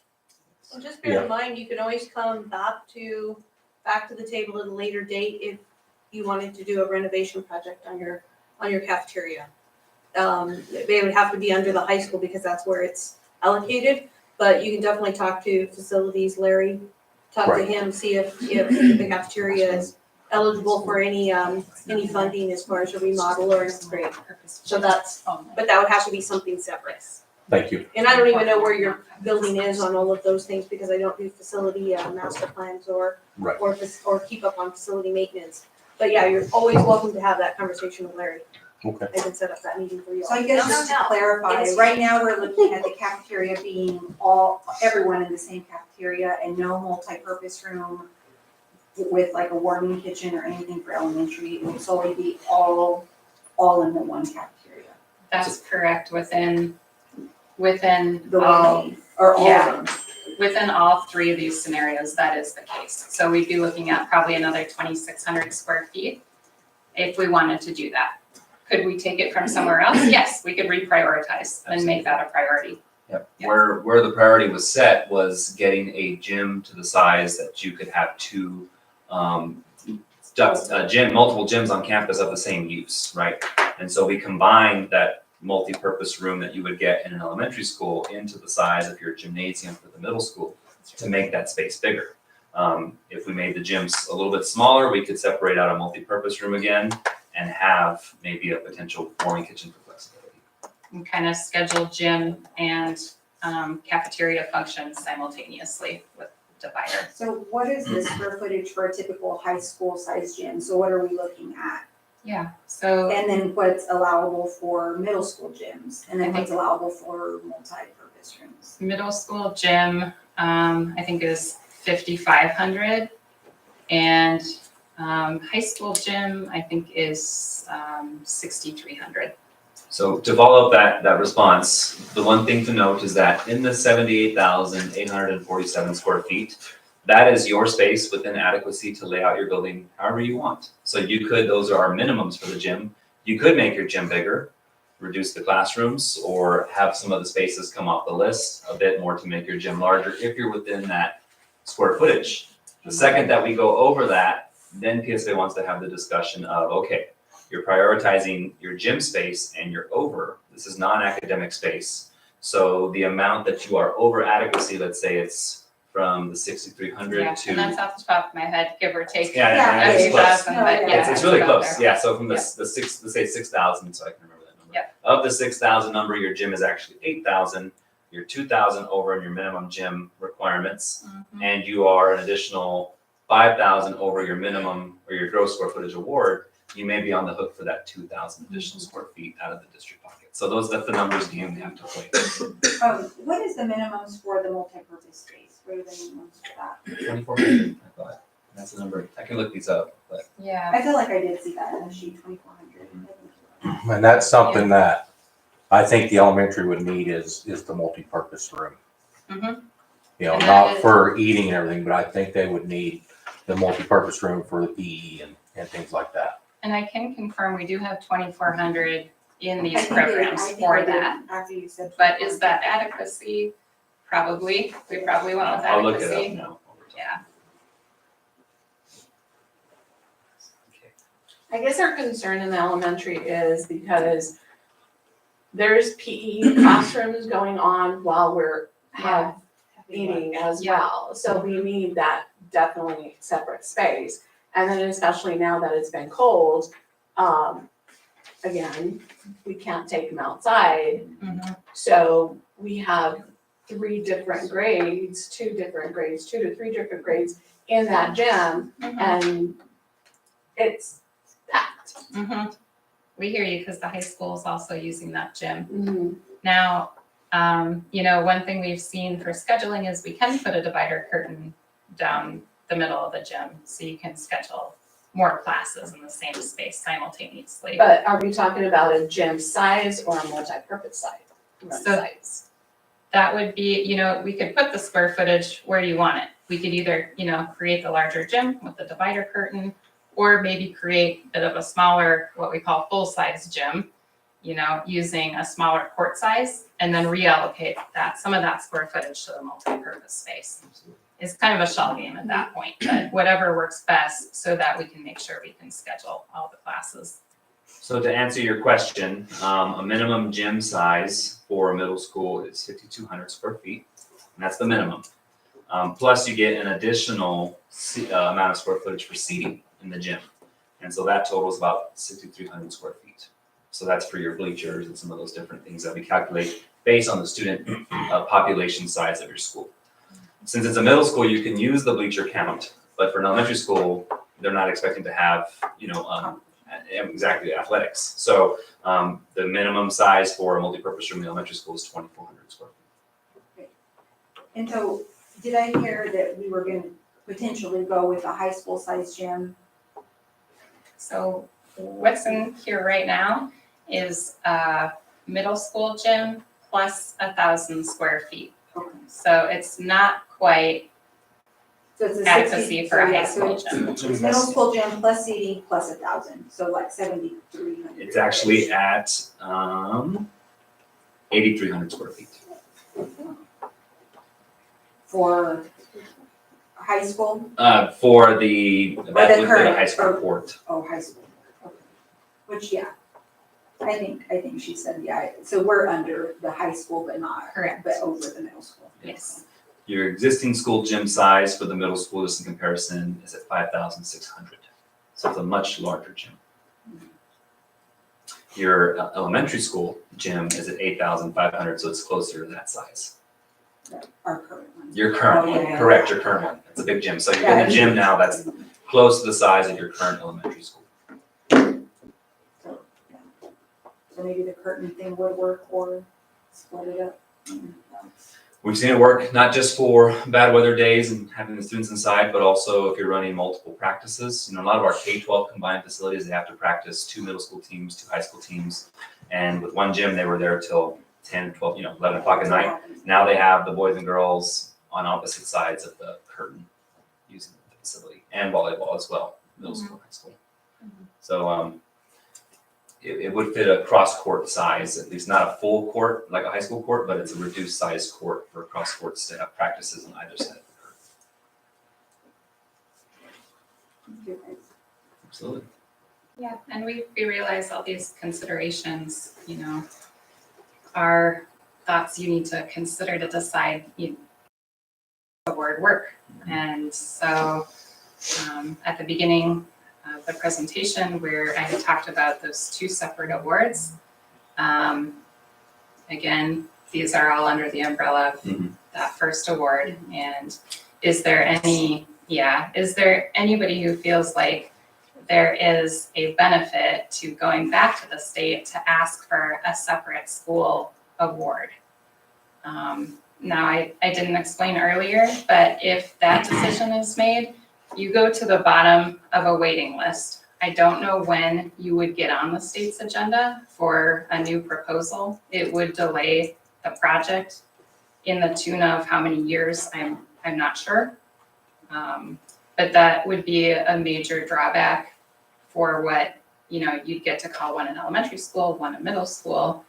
Well, just bear in mind, you can always come back to the table at a later date if you wanted to do a renovation project on your cafeteria. They would have to be under the high school because that's where it's allocated, but you can definitely talk to facilities, Larry, talk to him, see if the cafeteria is eligible for any funding as far as a remodel or an upgrade. So but that would have to be something separate. Thank you. And I don't even know where your building is on all of those things because I don't do facility master plans or keep up on facility maintenance. But yeah, you're always welcome to have that conversation with Larry. Okay. I can set up that meeting for you. So I guess just to clarify, right now we're looking at the cafeteria being everyone in the same cafeteria and no multi-purpose room with like a warming kitchen or anything for elementary. It will solely be all in the one cafeteria. That's correct, within The all, one, or all yeah. of them. within all three of these scenarios, that is the case. So we'd be looking at probably another 2,600 square feet if we wanted to do that. Could we take it from somewhere else? Yes, we could reprioritize and make that a priority. Yep. Yeah. Where the priority was set was getting a gym to the size that you could have two multiple gyms on campus of the same use, right? And so we combined that multi-purpose room that you would get in an elementary school into the size of your gymnasium for the middle school to make that space bigger. If we made the gyms a little bit smaller, we could separate out a multi-purpose room again and have maybe a potential warming kitchen for flexibility. And kind of schedule gym and cafeteria functions simultaneously with divider. So what is the square footage for a typical high school size gym? So what are we looking at? Yeah, so And then what's allowable for middle school gyms? And then what's allowable for multi-purpose rooms? middle school gym, I think is 5,500. And high school gym, I think is 6,300. So to follow up that response, the one thing to note is that in the 78,847 square feet, that is your space within adequacy to lay out your building however you want. So you could, those are our minimums for the gym. You could make your gym bigger, reduce the classrooms, or have some of the spaces come off the list a bit more to make your gym larger if you're within that square footage. The second that we go over that, then PSA wants to have the discussion of, okay, you're prioritizing your gym space and you're over. This is non-academic space. So the amount that you are over adequacy, let's say it's from the 6,300 Yeah, to. and that's off the top of my head, give or take. Yeah, a it's few close. thousand, but yeah. It's really about close, there. yeah, so from the six, let's say 6,000, so I can remember that number. Yeah. Of the 6,000 number, your gym is actually 8,000, you're 2,000 over in your minimum gym requirements, Mhm. and you are an additional 5,000 over your minimum or your gross square footage award, you may be on the hook for that 2,000 additional square feet out of the district pocket. So that's the numbers you have to play. What is the minimums for the multi-purpose space? What are the minimums for that? 2,400, I thought, that's the number, I can look these up, but. Yeah, I feel like I did see that in the sheet, 2,400. And that's something that I think the elementary would need is the multi-purpose room. Mhm. You know, And that not is- for eating and everything, but I think they would need the multi-purpose room for the PE and things like that. and I can confirm, we do have 2,400 in I these think I programs think for I did that. after you said. But is that adequacy? Probably, we probably went with I'll look it adequacy. up now. Yeah, I guess our concern in the elementary is because there's PE classrooms going on while we're eating as Yeah. well. So we need that definitely separate space. And then especially now that it's been cold, again, we can't take them outside. Mhm. So we have 3 different grades, 2 different grades, 2 to 3 different grades in that gym, Mhm. and it's packed. Mhm. We hear you, because the high school is also using that gym. Mm-hmm. Now, one thing we've seen for scheduling is we can put a divider curtain down the middle of the gym, so you can schedule more classes in the same space simultaneously. But are we talking about a gym size or a multi-purpose So- size? That would be, we could put the square footage where you want it. We could either, create the larger gym with the divider curtain, or maybe create a bit of a smaller, what we call full-size gym, using a smaller court size, and then reallocate some of that square footage to the multi-purpose space. It's kind of a shell game at that point, but whatever works best so that we can make sure we can schedule all the classes. So to answer your question, a minimum gym size for a middle school is 5,200 square feet, and that's the minimum. Plus you get an additional amount of square footage for seating in the gym. And so that totals about 6,300 square feet. So that's for your bleachers and some of those different things that we calculate based on the student population size of your school. Since it's a middle school, you can use the bleacher count, but for an elementary school, they're not expecting to have, exactly, athletics. So the minimum size for a multipurpose room in elementary school is 2,400 square feet. And so, did I hear that we were gonna potentially go with a high school size gym? So what's in here right now is a middle school gym plus 1,000 square feet. Okay. So it's not quite So it's a 60. adequacy for a so yeah, high school so gym. it's middle school gym plus seating plus 1,000, so like 7,300. It's actually at 8,300 square feet. For high school? For the, that would be the current, high school or- court. Oh, high school, okay. Which, yeah, I think she said, yeah, so we're under the high school, but not. Correct. But over the middle school. Yes. Your existing school gym size for the middle school, just in comparison, is at 5,600. So it's a much larger gym. Your elementary school gym is at 8,500, so it's closer to that size. Our current one. Your current Oh, one, yeah, yeah, correct, your current one. It's a big gym. So you're Yeah, in a gym now that's close to the size of your current elementary school. So, yeah. So maybe the curtain thing would work or split it up. We've seen it work not just for bad weather days and having the students inside, but also if you're running multiple practices. You know, a lot of our K-12 combined facilities, they have to practice 2 middle school teams, 2 high school teams. And with one gym, they were there till 10, 12, 11 o'clock at night. Now they have the boys and girls on opposite sides of the curtain using the facility, and volleyball as well, middle school, high school. So it would fit a cross-court size, at least not a full court like a high school court, but it's a reduced size court for cross courts to have practices on either side of the court. Absolutely. Yeah, and we realize all these considerations, are thoughts you need to consider to decide the word work. And so at the beginning of the presentation where I had talked about those 2 separate awards, again, these are all under the umbrella of that first award. And is there anybody who feels like there is a benefit to going back to the state to ask for a separate school award? Now, I didn't explain earlier, but if that decision is made, you go to the bottom of a waiting list. I don't know when you would get on the state's agenda for a new proposal. It would delay the project in the tune of how many years, I'm not sure. But that would be a major drawback for what, you'd get to call one an elementary school, one a middle school.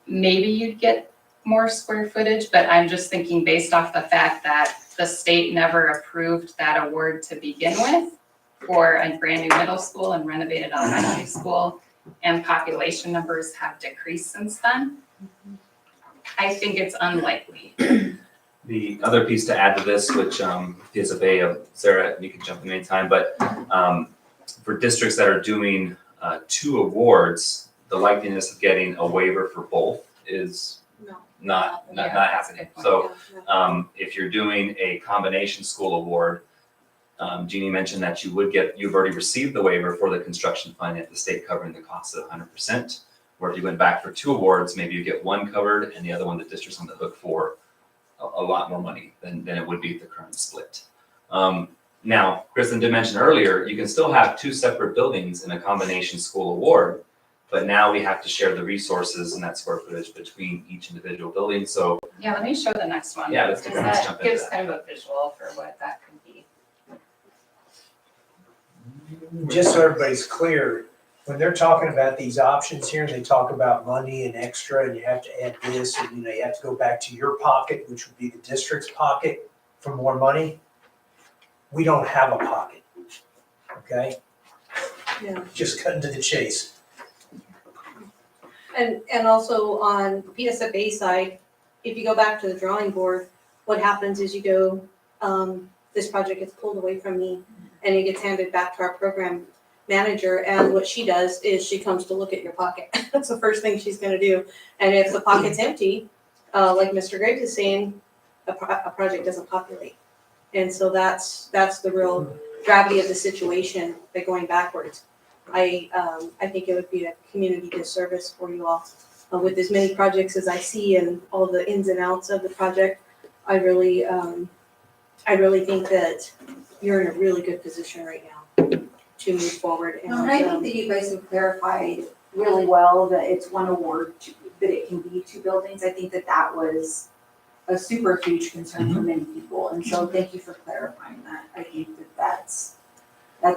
Maybe you'd get more square footage, but I'm just thinking based off the fact that the state never approved that award to begin with for a brand new middle school and renovated elementary school, and population numbers have decreased since then. I think it's unlikely. The other piece to add to this, which PSFA, Sarah, you can jump in anytime, but for districts that are doing 2 awards, the likeliness of getting a waiver for both is not happening. So if you're doing a combination school award, Jeannie mentioned that you've already received the waiver for the construction fund at the state covering the cost at 100%. Or if you went back for 2 awards, maybe you get one covered and the other one the district's on the hook for a lot more money than it would be at the current split. Now, Kristen did mention earlier, you can still have 2 separate buildings in a combination school award, but now we have to share the resources and that square footage between each individual building. So Yeah, let me show the next one. Yeah, let's because jump that into gives that. kind of a visual for what that could be. Just so everybody's clear, when they're talking about these options here, they talk about money and extra, and you have to add this, and you have to go back to your pocket, which would be the district's pocket for more money. We don't have a pocket, okay? Yeah. Just cutting to the chase. And also on PSFA side, if you go back to the drawing board, what happens is you go, this project gets pulled away from me and it gets handed back to our program manager, and what she does is she comes to look at your pocket. That's the first thing she's gonna do. And if the pocket's empty, like Mr. Graves is saying, a project doesn't populate. And so that's the real gravity of the situation by going backwards. I think it would be a community disservice for you all. With as many projects as I see and all the ins and outs of the project, I really think that you're in a really good position right now to move forward. And No, and I think that you guys have clarified really well that it's one award, that it can be 2 buildings. I think that that was a super huge concern for many people, and so thank you for clarifying that. I think that that's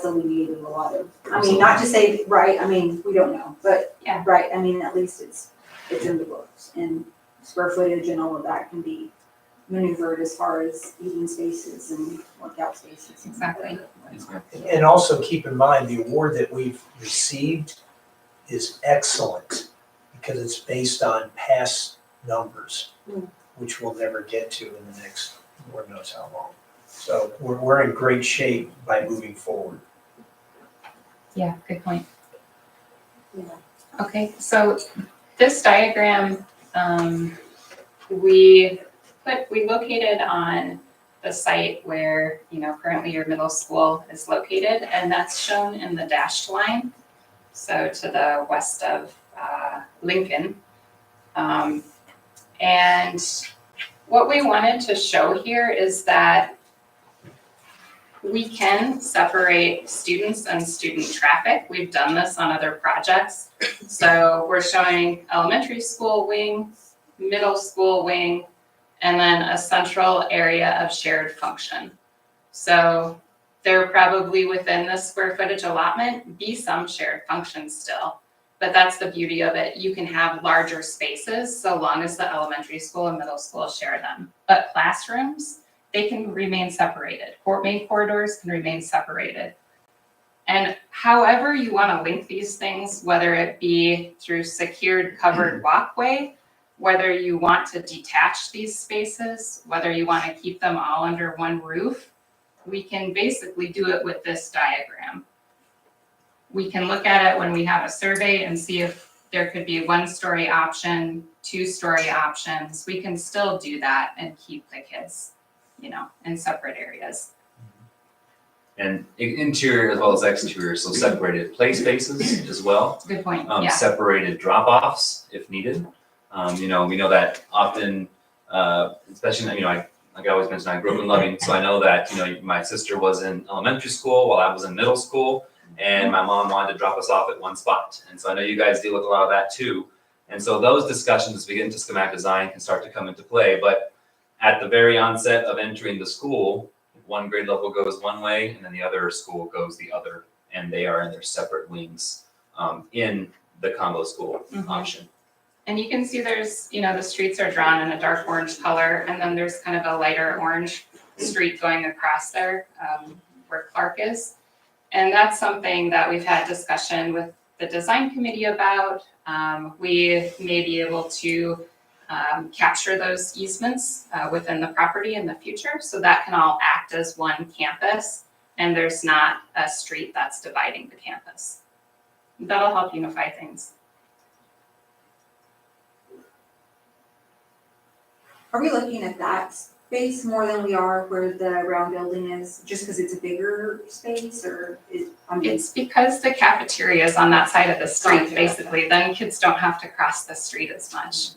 alleviated a lot of, I mean, not to say, right, I mean, we don't know, but, Yeah. right, I mean, at least it's in the books, and square footage and all of that can be maneuvered as far as eating spaces and workout spaces. Exactly. And also keep in mind, the award that we've received is excellent because it's based on past numbers, which we'll never get to in the next, Lord knows how long. So we're in great shape by moving forward. Yeah, good point. Yeah. Okay, so this diagram, we located on the site where, currently your middle school is located, and that's shown in the dashed line. So to the west of Lincoln. And what we wanted to show here is that we can separate students and student traffic. We've done this on other projects. So we're showing elementary school wing, middle school wing, and then a central area of shared function. So there probably within the square footage allotment be some shared function still. But that's the beauty of it. You can have larger spaces so long as the elementary school and middle school share them. But classrooms, they can remain separated. Main corridors can remain separated. And however you want to link these things, whether it be through secured covered walkway, whether you want to detach these spaces, whether you want to keep them all under one roof, we can basically do it with this diagram. We can look at it when we have a survey and see if there could be 1-story option, 2-story options. We can still do that and keep the kids, in separate areas. And interior as well as exterior, so separated play spaces as well. Good point, Separated drop-offs if needed. We know that often, especially, like I always mention, I grew up in Loving, so I know that, my sister was in elementary school while I was in middle school, and my mom wanted to drop us off at one spot. And so I know you guys deal with a lot of that too. And so those discussions as we get into schematic design can start to come into play. But at the very onset of entering the school, one grade level goes one way and then the other school goes the other. And they are in their separate wings in the combo school option. And you can see there's, the streets are drawn in a dark orange color, and then there's kind of a lighter orange street going across there where Clark is. And that's something that we've had discussion with the design committee about. We may be able to capture those easements within the property in the future, so that can all act as one campus, and there's not a street that's dividing the campus. That'll help unify things. Are we looking at that space more than we are where the round building is, just because it's a bigger space, or It's because the cafeteria is on that side of the street, Gotcha. basically, then kids don't have to cross the street as much.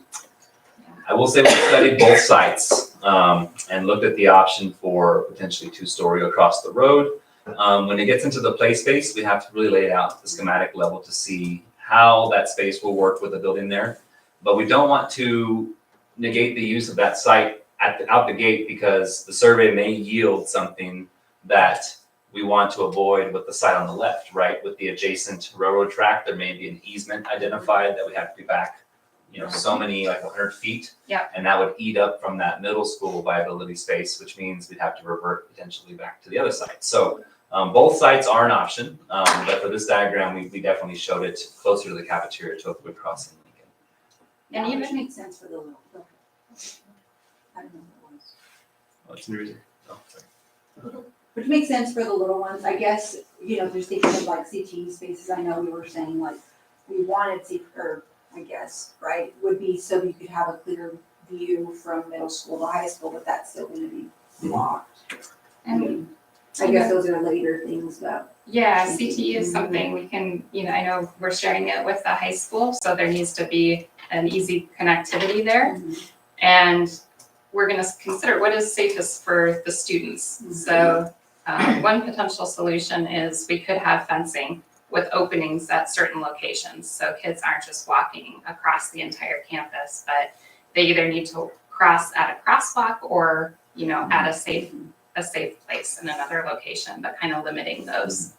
I will say we studied both sites and looked at the option for potentially 2-story across the road. When it gets into the play space, we have to really lay it out at the schematic level to see how that space will work with the building there. But we don't want to negate the use of that site out the gate, because the survey may yield something that we want to avoid with the site on the left, right? With the adjacent railroad track, there may be an easement identified that we have to be back, so many, like 100 feet. Yeah. And that would eat up from that middle school viability space, which means we'd have to revert potentially back to the other site. So both sites are an option, but for this diagram, we definitely showed it closer to the cafeteria to avoid crossing Lincoln. And Yeah, even- which makes sense for the little. I don't know what it was. What's the reason? Oh, sorry. Which makes sense for the little ones, I guess, just thinking of like CTE spaces, I know we were saying like, we wanted I guess, right, would be so you could have a clear view from middle school to high school, but that's still gonna be blocked. And I guess those are later things, but. Yeah, CTE is something we can, I know we're sharing it with the high school, so there needs to be an easy connectivity there. And we're gonna consider what is safest for the students. So one potential solution is we could have fencing with openings at certain locations. So kids aren't just walking across the entire campus, but they either need to cross at a crosswalk or, at a safe place in another location, but kind of limiting those.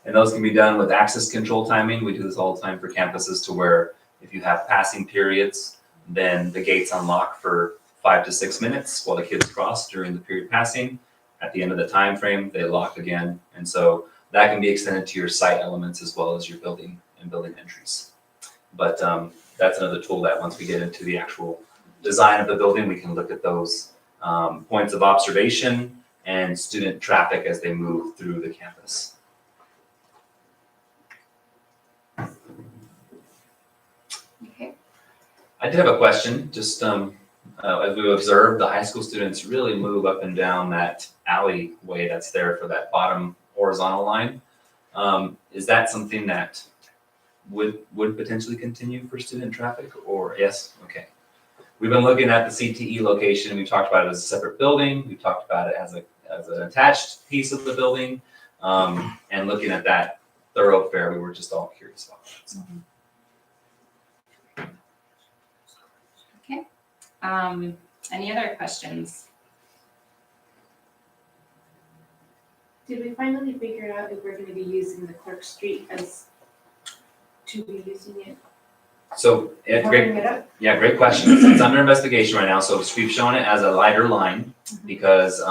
And those can be done with access control timing. We do this all the time for campuses to where if you have passing periods, then the gates unlock for 5 to 6 minutes while the kids cross during the period passing. At the end of the time frame, they lock again. And so that can be extended to your site elements as well as your building and building entries. But that's another tool that once we get into the actual design of the building, we can look at those points of observation and student traffic as they move through the campus. Okay. I did have a question, just as we observed, the high school students really move up and down that alleyway that's there for that bottom horizontal line. Is that something that would potentially continue for student traffic, or yes? Okay. We've been looking at the CTE location. We've talked about it as a separate building. We've talked about it as an attached piece of the building, and looking at that thoroughfare. We were just all curious about that. So. Any other questions? Did we finally figure out if we're gonna be using the Clark Street to be using it? So, great question. It's under investigation right now. So we've shown it as a lighter line because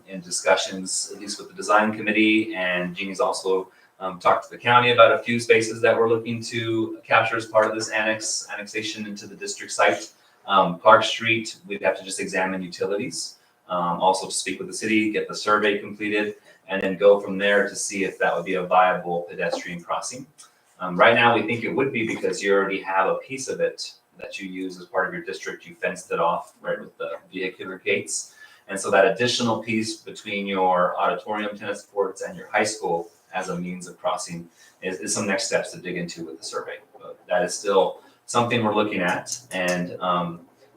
in discussions, at least with the design committee, and Jeannie's also talked to the county about a few spaces that we're looking to capture as part of this annexation into the district site. Clark Street, we'd have to just examine utilities, also to speak with the city, get the survey completed, and then go from there to see if that would be a viable pedestrian crossing. Right now, we think it would be because you already have a piece of it that you use as part of your district. You fenced it off right with the vehicular gates. And so that additional piece between your auditorium, tennis courts, and your high school as a means of crossing is some next steps to dig into with the survey. But that is still something we're looking at. And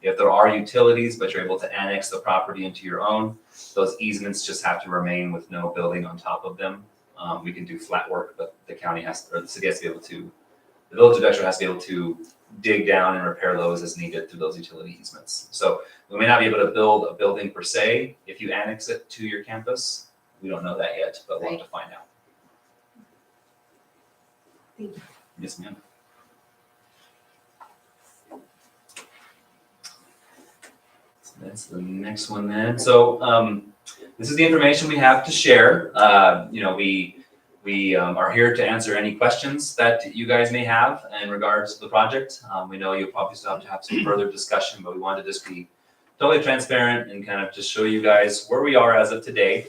if there are utilities, but you're able to annex the property into your own, those easements just have to remain with no building on top of them. We can do flat work, but the county or the city has to be able to, the village of Dexter has to be able to dig down and repair those as needed through those utility easements. So we may not be able to build a building per se if you annex it to your campus. We don't know that yet, but we'll have to find out. Thank you. Yes, ma'am. So that's the next one then. So this is the information we have to share. We are here to answer any questions that you guys may have in regards to the project. We know you'll probably still have to have some further discussion, but we wanted to just be totally transparent and kind of just show you guys where we are as of today.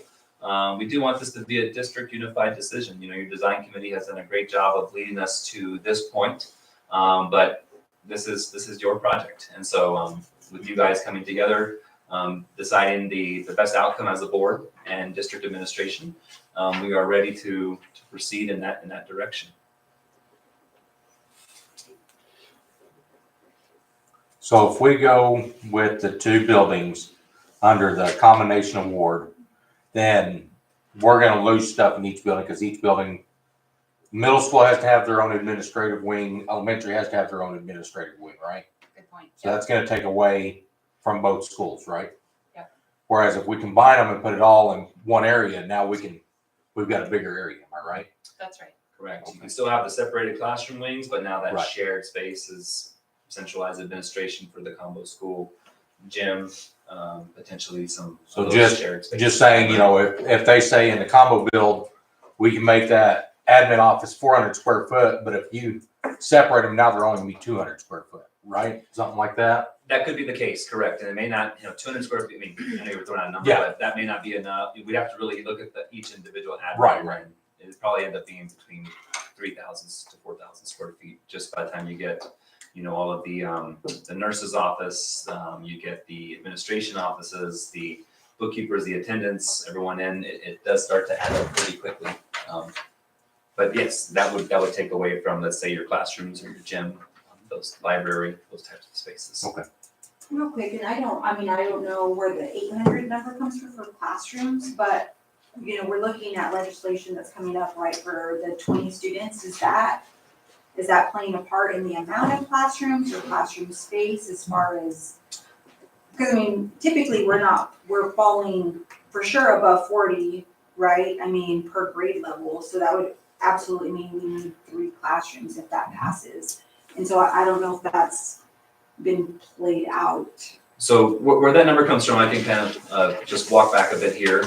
We do want this to be a district unified decision. Your design committee has done a great job of leading us to this point, but this is your project. And so with you guys coming together, deciding the best outcome as a board and district administration, we are ready to proceed in that direction. So if we go with the two buildings under the combination award, then we're gonna lose stuff in each building because each building, middle school has to have their own administrative wing, elementary has to have their own administrative wing, right? Good point. So that's gonna take away from both schools, right? Yep. Whereas if we combine them and put it all in one area, now we've got a bigger area, am I right? That's right. Correct. You can still have the separated classroom wings, but now that Right. shared space is centralized administration for the combo school, gym, potentially some So of those shared just spaces. saying, if they say in the combo build, we can make that admin office 400 square foot, but if you separate them, now they're only gonna be 200 square foot, right? Something like that? That could be the case, correct, and it may not, 200 square feet, I know you were throwing out a number, Yeah. but that may not be enough. We'd have to really look at each individual admin. Right. and it'd probably end up being between 3,000 to 4,000 square feet, just by the time you get, all of the nurse's office, you get the administration offices, the bookkeepers, the attendants, everyone in, it does start to add up pretty quickly. But yes, that would take away from, let's say, your classrooms or your gym, those library, those types of spaces. Okay. Real quick, and I don't know where the 800 number comes from for classrooms, but, you know, we're looking at legislation that's coming up, right, for the 20 students. Is that playing a part in the amount of classrooms or classroom space as far as, because I mean, typically we're falling for sure above 40, right? I mean, per grade level, so that would absolutely mean we need 3 classrooms if that passes. And so I don't know if that's been played out. So where that number comes from, I can kind of just walk back a bit here.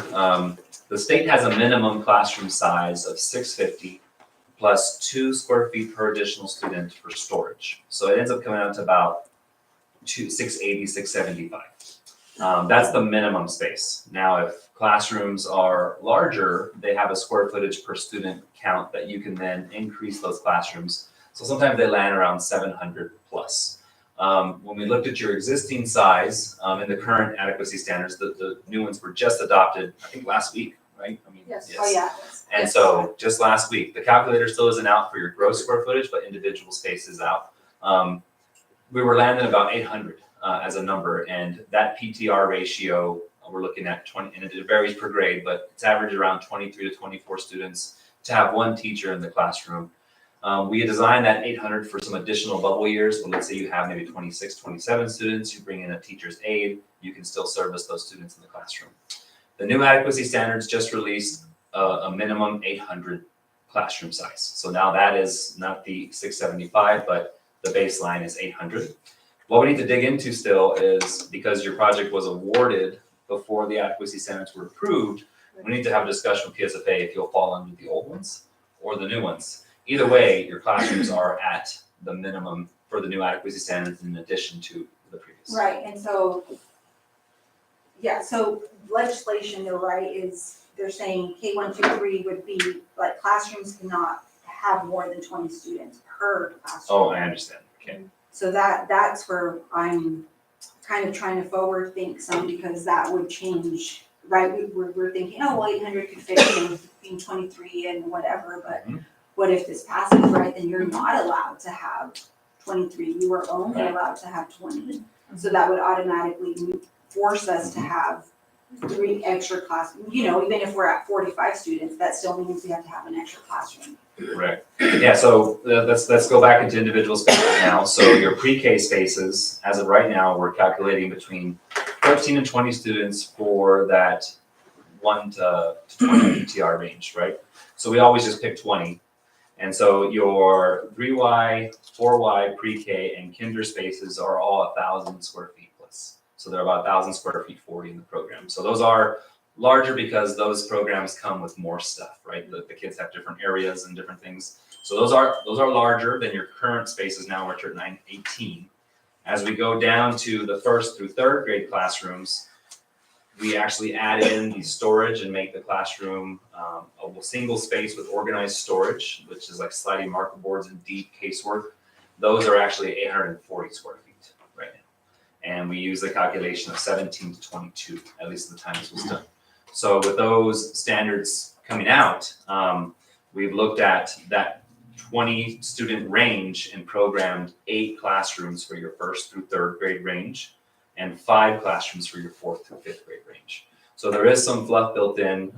The state has a minimum classroom size of 650 plus 2 square feet per additional student for storage. So it ends up coming out to about 680, 675. That's the minimum space. Now, if classrooms are larger, they have a square footage per student count that you can then increase those classrooms. So sometimes they land around 700 plus. When we looked at your existing size in the current adequacy standards, the new ones were just adopted, I think last week, right? I mean, Yes. Oh, yeah. And so just last week, the calculator still isn't out for your gross square footage, but individual space is out. We were landing about 800 as a number, and that PTR ratio, we're looking at 20, and it varies per grade, but it's average around 23 to 24 students to have 1 teacher in the classroom. We had designed that 800 for some additional bubble years, but let's say you have maybe 26, 27 students, you bring in a teacher's aide, you can still service those students in the classroom. The new adequacy standards just released a minimum 800 classroom size. So now that is not the 675, but the baseline is 800. What we need to dig into still is, because your project was awarded before the adequacy standards were approved, we need to have a discussion with PSFA if you'll fall under the old ones or the new ones. Either way, your classrooms are at the minimum for the new adequacy standards in addition to the previous. Right, and so, yeah, so legislation, though, right, is they're saying K1, 2, 3 would be, like, classrooms cannot have more than 20 students per classroom. Oh, I understand. Okay. So that's where I'm kind of trying to forward think some, because that would change, right? We're thinking, oh, well, 800 could fit in between 23 and whatever, but what if this passes, right? Then you're not allowed to have 23. You are only allowed to have 20. So that would automatically force us to have 3 extra classrooms. You know, even if we're at 45 students, that still means we have to have an extra classroom. Right. Yeah, so let's go back into individual spaces now. So your pre-K spaces, as of right now, we're calculating between 13 and 20 students for that 1 to 20 PTR range, right? So we always just pick 20. And so your 3Y, 4Y, pre-K, and kinder spaces are all 1,000 square feet plus. So they're about 1,000 square feet 40 in the program. So those are larger because those programs come with more stuff, right? The kids have different areas and different things. So those are larger than your current spaces now, which are 918. As we go down to the 1st through 3rd grade classrooms, we actually add in the storage and make the classroom a single space with organized storage, which is like sliding marker boards and deep casework. Those are actually 840 square feet right now. And we use the calculation of 17 to 22, at least at the time this was done. So with those standards coming out, we've looked at that 20 student range and programmed 8 classrooms for your 1st through 3rd grade range and 5 classrooms for your 4th through 5th grade range. So there is some fluff built in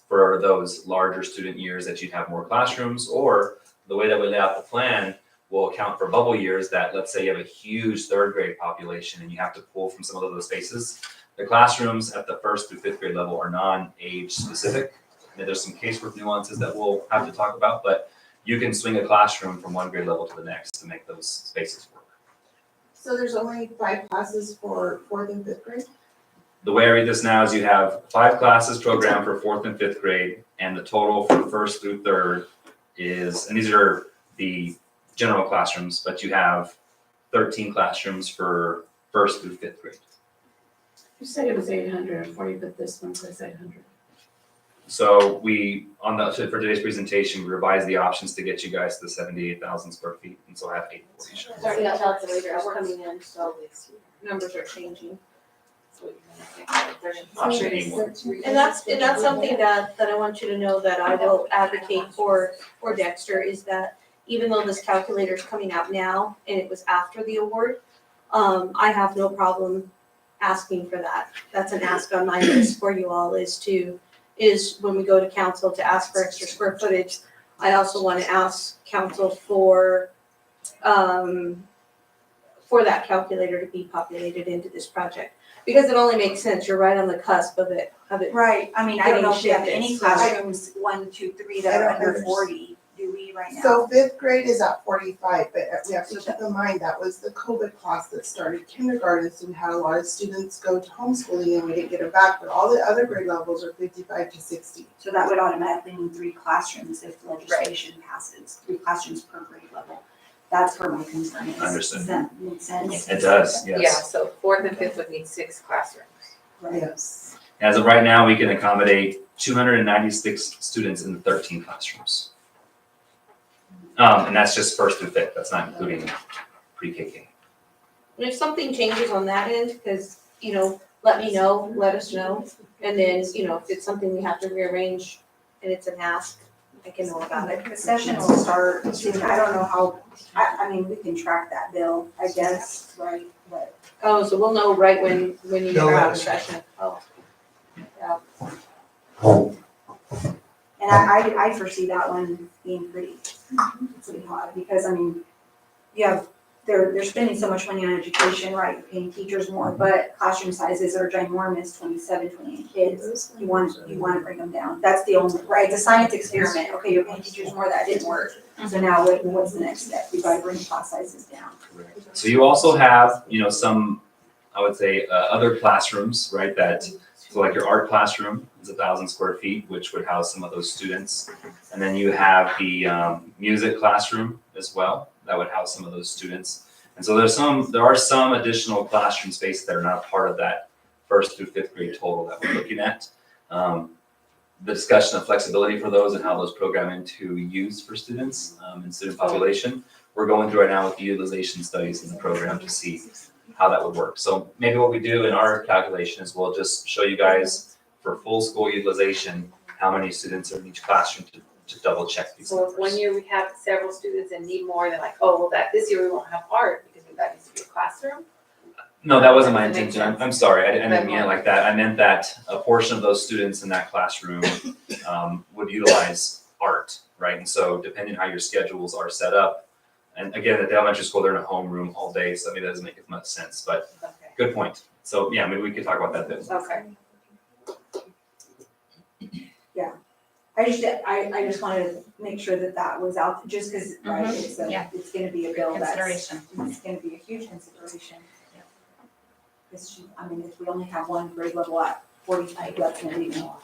for those larger student years that you'd have more classrooms, or the way that we lay out the plan will account for bubble years that, let's say you have a huge 3rd grade population and you have to pull from some of those spaces. The classrooms at the 1st through 5th grade level are non-age specific. And there's some casework nuances that we'll have to talk about, but you can swing a classroom from one grade level to the next to make those spaces work. So there's only 5 classes for 4th and 5th grade? The way I read this now is you have 5 classes programmed for 4th and 5th grade, and the total for 1st through 3rd is, and these are the general classrooms, but you have 13 classrooms for 1st through 5th grade. You said it was 840, but this one says 800. So we, for today's presentation, we revised the options to get you guys to the 78,000 square feet, and so I have 840. Sorry, that's the calculator is coming in, so numbers are changing. what you're gonna think. There's an option anymore. And that's something that I want you to know that I will advocate for Dexter, is that even though this calculator is coming out now and it was after the award, I have no problem asking for that. That's an ask on my list for you all, is when we go to council to ask for extra square footage, I also want to ask council for that calculator to be populated into this project. Because it only makes sense, you're right on the cusp of it. Right, I mean, I don't know if we have Getting any shifted, so- classrooms, 1, 2, 3 that I are don't under understand. 40, do we right now? So fifth grade is at 45, but we have to keep in mind that was the COVID class that started kindergarten, so we had a lot of students go to homeschooling and we didn't get them back, but all the other grade levels are 55 to 60. So that would automatically mean 3 classrooms if legislation passes, 3 classrooms per grade level. That's where my concern is. Understood. Does that make sense? It does, Yeah, yes. so fourth and fifth would need 6 classrooms. Right. Yes. As of right now, we can accommodate 296 students in 13 classrooms. And that's just first through fifth, that's not including pre-KK. And if something changes on that end, because, let me know, let us know. And then, if it's something we have to rearrange and it's an ask, I can know about it. The session will start soon, I don't know how, I mean, we can track that bill, I guess, right, but. Oh, so we'll know right when you No, are out of that's- session. Oh. Yeah. And I foresee that one being pretty hard, because I mean, they're spending so much money on education, right, you're paying teachers more, but classroom sizes are ginormous, 27, 28 kids. You want to bring them down, that's the only, right, it's a science experiment, okay, you're paying teachers more, that didn't work. So now what's the next step, we gotta bring class sizes down. So you also have, some, I would say, other classrooms, right, so like your art classroom is 1,000 square feet, which would house some of those students. And then you have the music classroom as well, that would house some of those students. And so there are some additional classroom space that are not part of that first through fifth grade total that we're looking at. The discussion of flexibility for those and how those program into use for students and student population, we're going through right now with the utilization studies in the program to see how that would work. So maybe what we do in our calculation is we'll just show you guys for full school utilization, how many students are in each classroom to double check these So numbers. if one year we have several students and need more, they're like, oh, well, this year we won't have art because that needs to be a classroom. No, that wasn't my Does that make intention. sense? I'm sorry. I didn't mean it like that. I meant that a portion of those students in that classroom would utilize art, right? And so depending how your schedules are set up, and again, at the elementary school, they're in a homeroom all day, so maybe that doesn't make as much sense, but Okay. good point. So yeah, maybe we could talk about that then. Okay. I just wanted to make sure that was out, just because, right, it's gonna be a bill that's. Consideration. It's gonna be a huge consideration. I mean, if we only have one grade level at 45, that's gonna be, so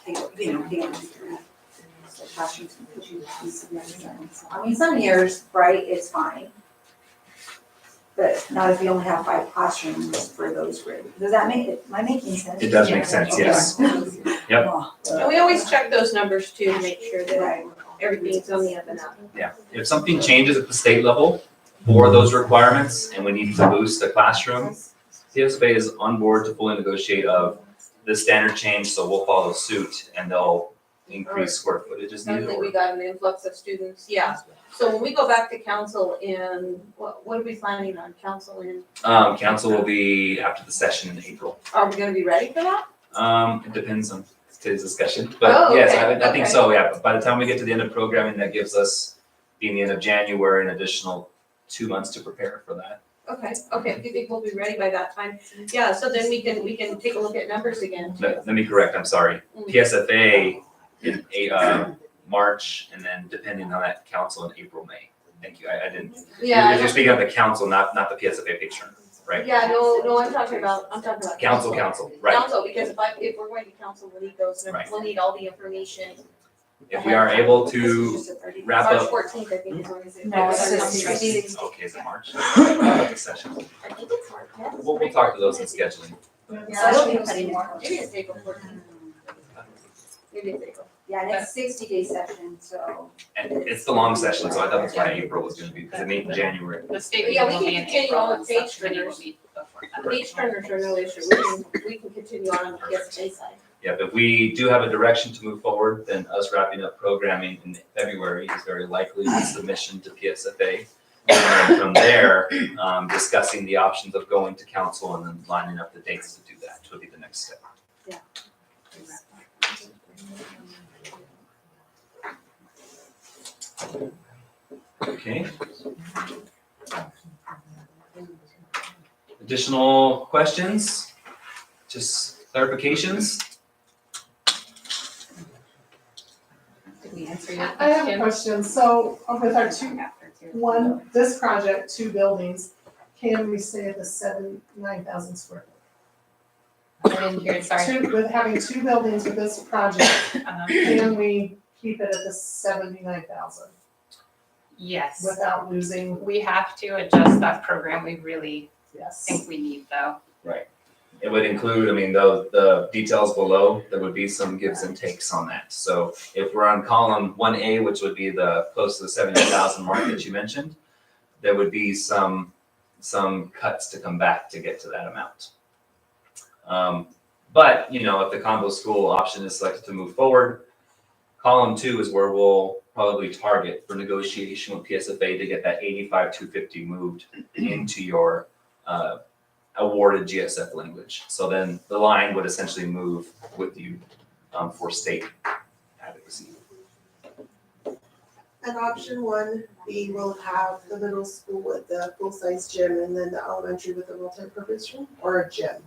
classrooms can put you to significant. I mean, some years, right, it's fine. But not if you only have 5 classrooms for those grades. Does that am I making sense? It does make sense, Okay. yes. Yep. And we always check those numbers too, to make sure that Right. everything's on the up and up. Yeah, if something changes at the state level for those requirements and we need to boost the classroom, CSFA is on board to fully negotiate of the standard change, so we'll follow suit and they'll increase square footage as needed. Suddenly we got an influx of students, yeah. So when we go back to council in, what are we planning on council in? Council will be after the session in April. Are we gonna be ready for that? It depends on today's discussion, Oh, but yes, okay, I think okay. so, yeah. But by the time we get to the end of programming, that gives us, being the end of January, an additional 2 months to prepare for that. Okay, do you think we'll be ready by that time? Yeah, so then we can take a look at numbers again. Let me correct, I'm sorry. PSFA in March, and then depending on that council in April, May. Thank you, I didn't. Yeah, You're speaking of the council, not the PSFA picture, right? yeah, no, I'm talking about Council, right. Council, because if we're going to council, we'll need those, Right. we'll need all the information. If we are able to wrap March up. 14th, I think is when is it? No, It's it's Okay, is it March? The session. I think it's March, yeah. We'll talk to those in scheduling. Yeah, I don't think it's anymore. Maybe it's April 14th. Maybe it's April. Yeah, and it's 60-day session, so. And it's the long session, so I thought that's why April was gonna be, because it meet in January. The state Yeah, meeting we will can be in continue April on and with page subcommittee will turners. be before that. Page turners are no issue, we can continue on the PSA side. Yeah, but if we do have a direction to move forward, then us wrapping up programming in February is very likely the submission to PSFA. And then from there, discussing the options of going to council and then lining up the dates to do that would be the next step. Okay. Additional questions? Just clarifications? Did we answer your I have a question? question, so with our this project, 2 buildings, can we stay at the 9,000 square foot? I didn't hear it, sorry. With having 2 buildings with this project, Um, can we keep it at the 79,000 Yes, without losing? we have to adjust that program. We really Yes. think we need though. It would include, I mean, the details below, there would be some gives and takes on that. So if we're on column 1A, which would be the close to the 70,000 mark that you mentioned, there would be some cuts to come back to get to that amount. But, you know, if the combo school option is selected to move forward, column 2 is where we'll probably target for negotiation with PSFA to get that 85,250 moved into your awarded GSF language. So then the line would essentially move with you for state advocacy. And option 1B will have the middle school with the full-size gym and then the elementary with the multi-purpose room or a gym.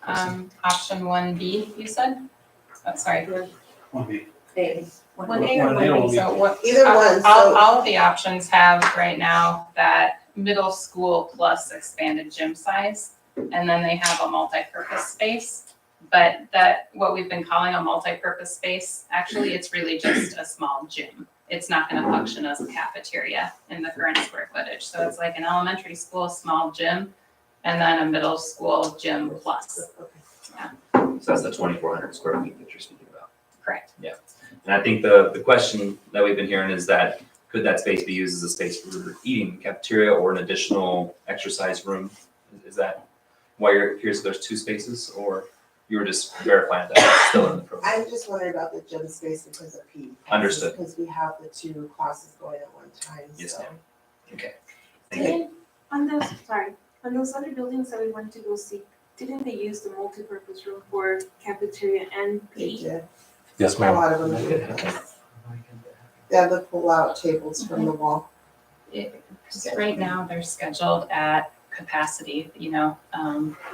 Option 1B, you said? Oh, sorry. 1B. 1A or 1A or 1B? 1B? So what? Either one, so- All of the options have right now that middle school plus expanded gym size. And then they have a multi-purpose space. But what we've been calling a multi-purpose space, actually, it's really just a small gym. It's not gonna function as a cafeteria in the current square footage. So it's like an elementary school, small gym, and then a middle school gym plus. So that's the 2,400 square feet that you're speaking about. Correct. And I think the question that we've been hearing is that could that space be used as a space for eating, cafeteria, or an additional exercise room? Is that why you're here? So there's 2 spaces, or you were just verifying that it's still in the program? I'm just wondering about the gym space because of PE. Understood. Because we have the 2 classes going at one time, Yes, so. ma'am. Okay. Thank you. On those other buildings that we went to go see, didn't they use the multipurpose room for cafeteria and They PE? did. Yes, A ma'am. lot of them do. They have the pull-out tables from the wall. Right now, they're scheduled at capacity,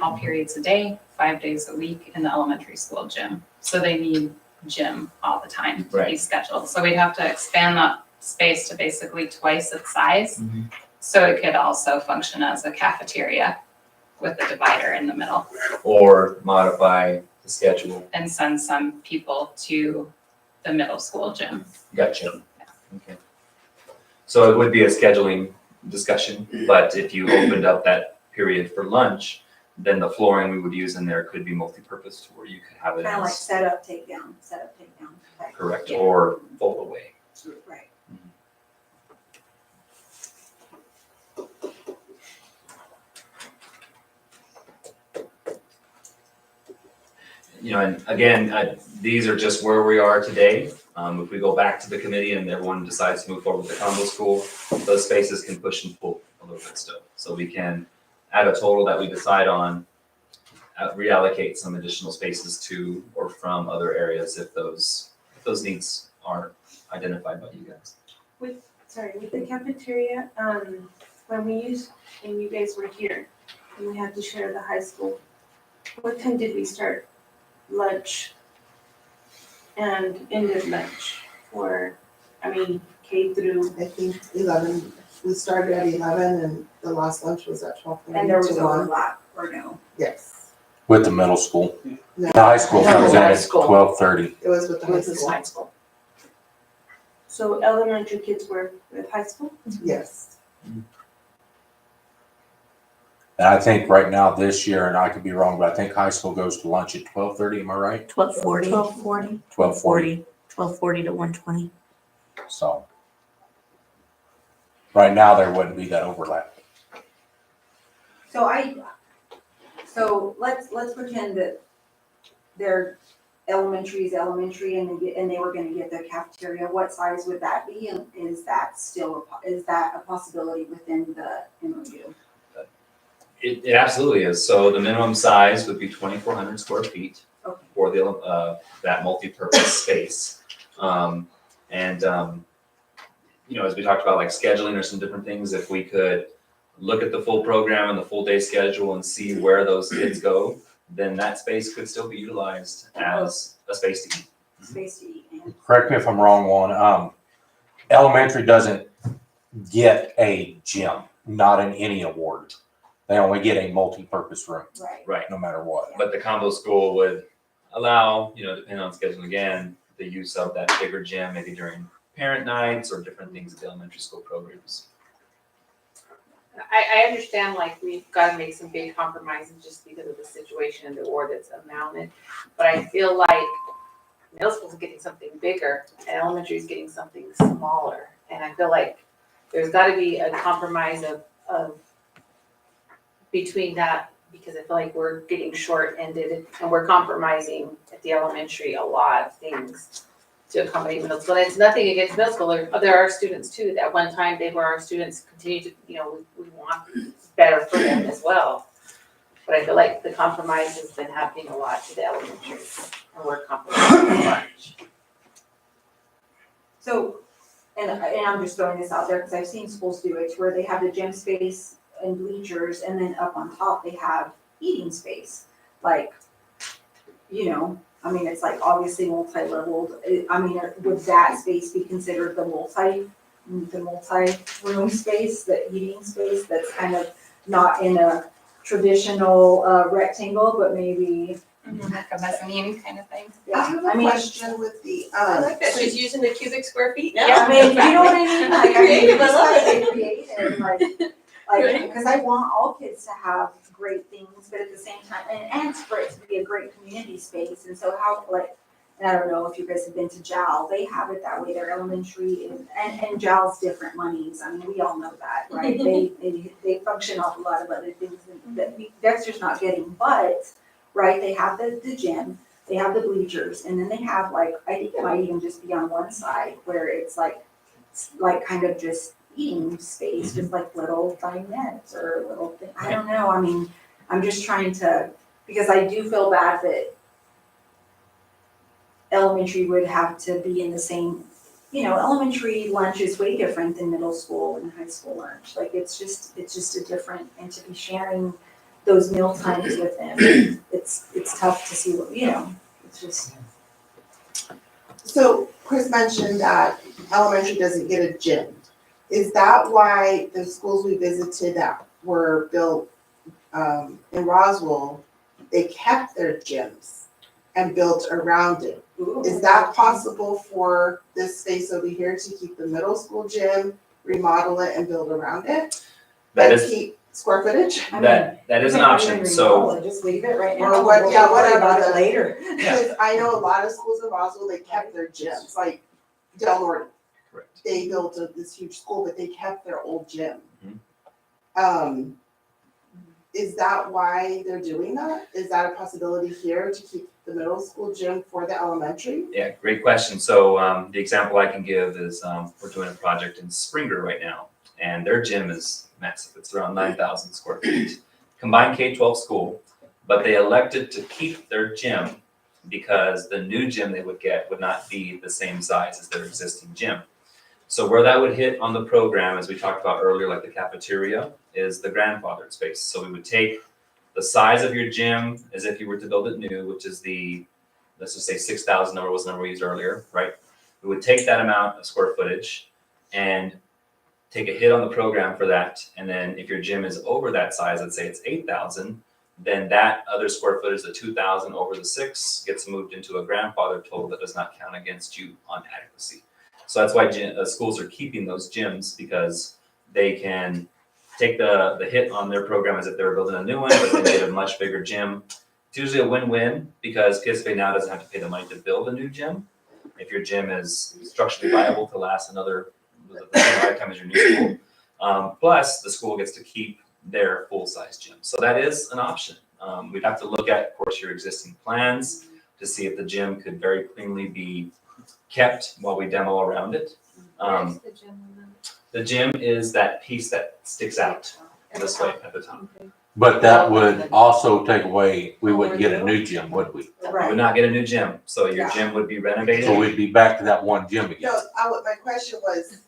all periods a day, 5 days a week in the elementary school gym. So they need gym all the time to be Right. scheduled. So we'd have to expand that space to basically twice its size. Mhm. So it could also function as a cafeteria with a divider in the middle Or modify the schedule. and send some people to the middle school gym. Gotcha. Okay. So it would be a scheduling discussion, but if you opened up that period for lunch, then the flooring we would use in there could be multi-purpose to where you could have it Kind of like as set up, take down, type. correct Yeah. or fold away. Right. You know, and again, these are just where we are today. If we go back to the committee and everyone decides to move forward with the combo school, those spaces can push and pull a little bit still. So we can add a total that we decide on, reallocate some additional spaces to or from other areas if those needs are identified by you guys. With the cafeteria, when you guys were here, and we had to share the high school, what time did we start lunch and ended lunch K through? I think 11, we started at 11 and the last lunch was at 12:30 And there was to 1. overlap, or no? Yes. With the middle school. No, The high school No, comes in high at school. 12:30. it was with the high With the school. high school. So elementary kids were with high school? Yes. And I think right now this year, and I could be wrong, but I think high school goes to lunch at 12:30, am I right? 12:40. 12:40. 12:40, 12:40 to 1:20. so. Right now, there wouldn't be that overlap. So let's pretend that their elementary is elementary and they were gonna get their cafeteria. What size would that be? And is that a possibility within the MOU? It absolutely is. So the minimum size would be 2,400 square feet Okay. for that multi-purpose space. As we talked about, like scheduling or some different things, if we could look at the full program and the full day schedule and see where those kids go, then that space could still be utilized as a space to eat. Space to eat and. Correct me if I'm wrong, Juan, elementary doesn't get a gym, not in any award. They only get a multi-purpose room, Right. no matter what. But the combo school would allow, depending on scheduling again, the use of that bigger gym, maybe during parent nights or different things at the elementary school programs. I understand like we've got to make some big compromises just because of the situation and the award that's amounted. But I feel like middle school's getting something bigger and elementary is getting something smaller. And I feel like there's got to be a compromise of between that, because I feel like we're getting short-ended and we're compromising at the elementary a lot of things to accommodate middle school. And it's nothing against middle school. There are students too, that one time they were our students, continue to, we want better for them as well. But I feel like the compromise has been happening a lot to the elementary and we're compromising a bunch. So, and I'm just throwing this out there because I've seen schools do it where they have the gym space and bleachers and then up on top they have eating space. Like, it's like obviously multi-leveled. Would that space be considered the multi-room space, the eating space that's kind of not in a traditional rectangle, but maybe Like a mezzanine kind of thing. I have a question with the, I like that she's using the cubic square feet now. Yeah, you know what I mean? Like, Creative, I love it. Creative, because I want all kids to have great things, but at the same time, and for it to be a great community space, and so how, and I don't know if you guys have been to JAL, they have it that way, their elementary, and JAL's different monies, we all know that, right? They function off a lot of other things that Dexter's not getting, but, right, they have the gym, they have the bleachers, and then they have I think it might even just be on one side where it's like kind of just eating space, just like little dinettes or little thing. I don't know. I'm just trying to, because I do feel bad that elementary would have to be in the same, elementary lunch is way different than middle school and high school lunch. Like it's just a different, and to be sharing those meal times with them, it's tough to see what, it's just. So Chris mentioned that elementary doesn't get a gym. Is that why the schools we visited that were built in Roswell, they kept their gyms and built around it? Is that possible for this space over here to keep the middle school gym, remodel it and build around it? That And is, keep square footage? that is an option, so. Just leave it right now. Or what, We'll yeah, worry whatever. about it later. Because I know a lot of schools in Roswell, they kept their gyms, like Del Norte. Correct. They built this huge school, but they kept their old gym. Is that why they're doing that? Is that a possibility here to keep the middle school gym for the elementary? Yeah, great question. So the example I can give is we're doing a project in Springer right now, and their gym is massive. It's around 9,000 square feet. Combined K-12 school, but they elected to keep their gym because the new gym they would get would not be the same size as their existing gym. So where that would hit on the program, as we talked about earlier, like the cafeteria, is the grandfathered space. So we would take the size of your gym as if you were to build it new, which is let's just say 6,000 number was the number we used earlier, right? We would take that amount of square footage and take a hit on the program for that. And then if your gym is over that size, let's say it's 8,000, then that other square footage, the 2,000 over the 6, gets moved into a grandfather total that does not count against you on adequacy. So that's why schools are keeping those gyms, because they can take the hit on their program as if they were building a new one, but they made a much bigger gym. It's usually a win-win because PSFA now doesn't have to pay the money to build a new gym. If your gym is structurally viable to last another lifetime as your new school. Plus, the school gets to keep their full-size gym. So that is an option. We'd have to look at, of course, your existing plans to see if the gym could very cleanly be kept while we demo around it. Where's the gym on The gym is that piece that sticks out this way at the top. But that would also take away, we wouldn't get a new gym, would we? You would not get a new gym, so your gym would be renovated. So we'd be back to that one gym again. No, my question was,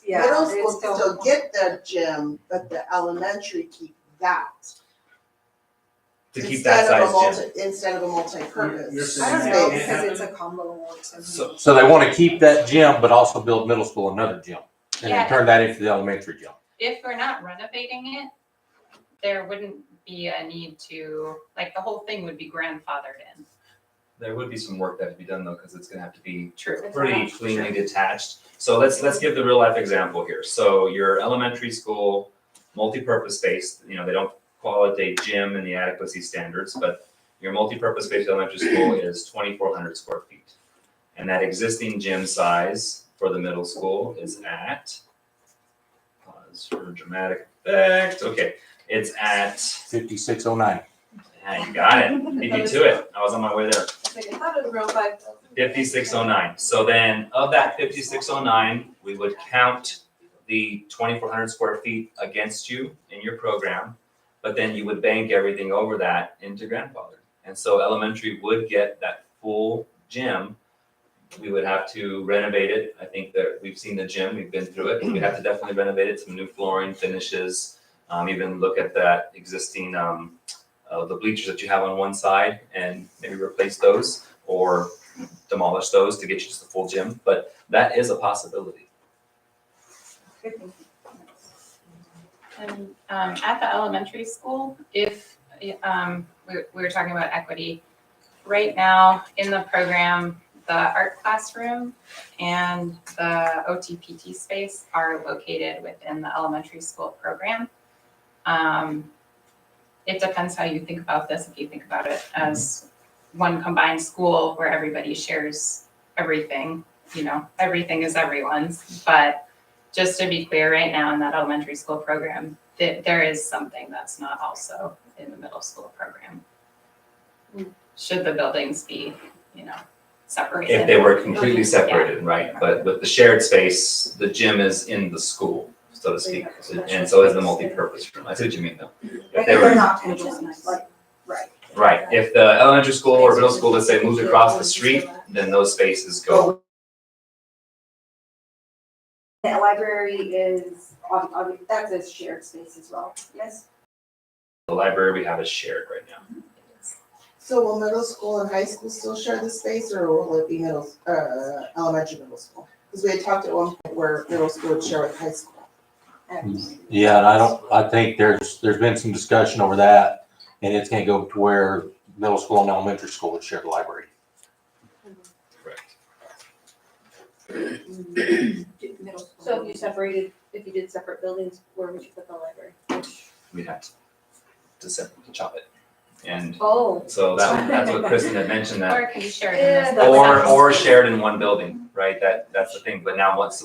Yeah, middle it's school can still get their gym, but the elementary keep that. To keep that size gym. Instead of a multi-purpose. I don't know, because it's a combo award, so. So they want to keep that gym, but also build middle school another gym, and Yeah. then turn that into the elementary gym. If we're not renovating it, there wouldn't be a need to, like, the whole thing would be grandfathered in. There would be some work that would be done though, because it's gonna have to be True. pretty cleanly detached. So let's give the real life example here. So your elementary school, multi-purpose space, you know, they don't call it a gym in the adequacy standards, but your multi-purpose space elementary school is 2,400 square feet. And that existing gym size for the middle school is at, pause for dramatic effect, okay, it's at, 5609. yeah, you got it, beat me to it, I was on my way there. I thought it was around 5,000. 5609. So then of that 5609, we would count the 2,400 square feet against you in your program, but then you would bank everything over that into grandfather. And so elementary would get that full gym. We would have to renovate it. I think that we've seen the gym, we've been through it. We'd have to definitely renovate it, some new flooring, finishes, even look at that existing, the bleachers that you have on one side and maybe replace those or demolish those to get you just a full gym, but that is a possibility. And at the elementary school, if we were talking about equity, right now in the program, the art classroom and the OTPT space are located within the elementary school program. It depends how you think about this, if you think about it as one combined school where everybody shares everything, you know, everything is everyone's. But just to be clear, right now in that elementary school program, there is something that's not also in the middle school program. Should the buildings be, you know, separated? If they were completely separated, right? But with the shared space, the gym is in the school, so to speak, and so is the multi-purpose room. I see what you mean though. If they They're were, not contiguous, like, right. right, if the elementary school or middle school, let's say, moves across the street, then those spaces go. The library is, that's a shared space as well, yes? The library we have is shared right now. So will middle school and high school still share the space, or will it be elementary middle school? Because we had talked at one point where middle school would share with high school. Yeah, and I think there's been some discussion over that, and it's gonna go to where middle school and elementary school would share the library. So if you did separate buildings, where would you put the library? We'd have to chop it. And Oh. so that's what Kristen had mentioned, that Or it can be shared in this. or shared in one building, right? That's the thing. But now once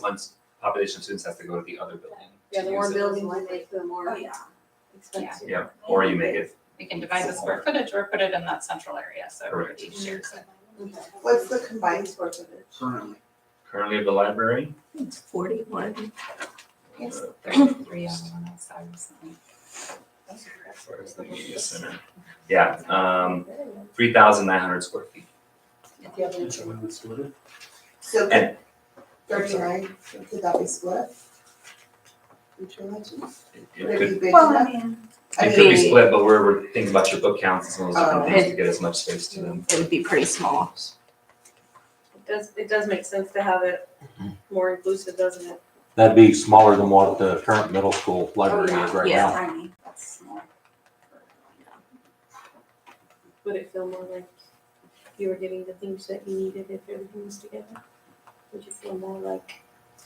population of students has to go to the other building. Yeah, the to more use it. buildings you make, the more Oh, yeah. expensive. Yeah, or you make it, We can divide the square footage or put it in that central area, so everybody shares it. What's the combined square footage? currently of the library. It's 41. It's 33 on one outside or something. Where's the media center? Yeah, 3,900 square feet. So we would split it? So And- 39, could that be split? Between the two? It Would it could, be big Well, enough? I mean, it could be split, but we're thinking about your book counts and some of those different Oh. things to get as much space to them. It would be pretty small. It does make sense to have it more inclusive, doesn't it? That'd be smaller than what the current middle school library is right Yeah. now. tiny, that's small. Would it feel more like you were getting the things that you needed if everything was together? Would you feel more like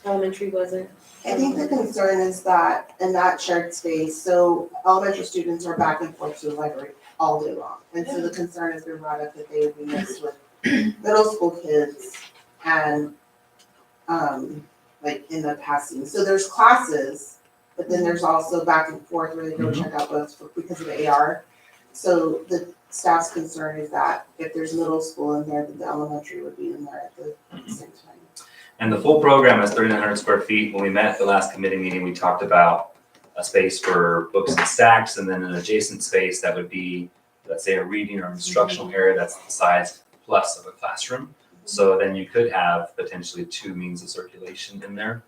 elementary wasn't. I think the concern is that in that shared space, so elementary students are back and forth to the library all day long. And so the concern has been brought up that they would be mixed with middle school kids and, like in the passing. So there's classes, but then there's also back and forth where they go check out books because of AR. So the staff's concern is that if there's middle school in there, then the elementary would be in there at the same time. And the full program is 3,900 square feet. When we met at the last committee meeting, we talked about a space for books and stacks, and then an adjacent space that would be, let's say, a reading or instructional area that's the size plus of a classroom. So then you could have potentially 2 means of circulation in there.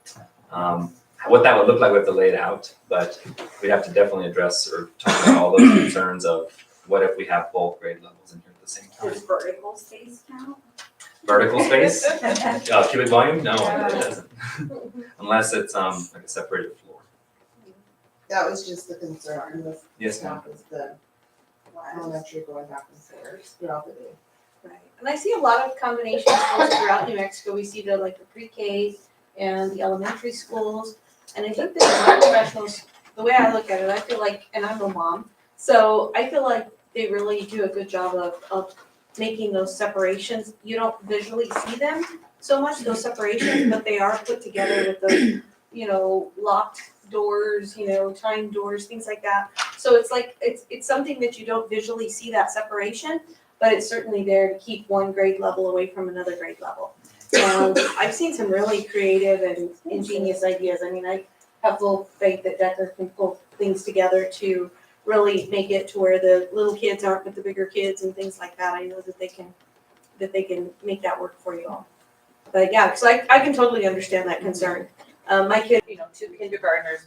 What that would look like, we have to lay it out, but we have to definitely address or talk about all those concerns of what if we have both grade levels in here at the same time. Does vertical space count? Vertical space, cubic volume, no, it doesn't. Unless it's like a separated floor. That was just the concern with Yes, ma'am. staff is the elementary going back and forth throughout the day. Right, and I see a lot of combination schools throughout New Mexico. We see the pre-K and the elementary schools. And I think the design professionals, the way I look at it, I feel like, and I'm a mom, so I feel like they really do a good job of making those separations. You don't visually see them so much, those separations, but they are put together with those, locked doors, timed doors, things like that. So it's like, it's something that you don't visually see that separation, but it's certainly there to keep one grade level away from another grade level. And I've seen some really creative and ingenious ideas. I mean, I have full faith that Decker can pull things together to really make it to where the little kids aren't with the bigger kids and things like that. I know that they can make that work for you all. But yeah, because I can totally understand that concern. My kid, 2 kindergartners.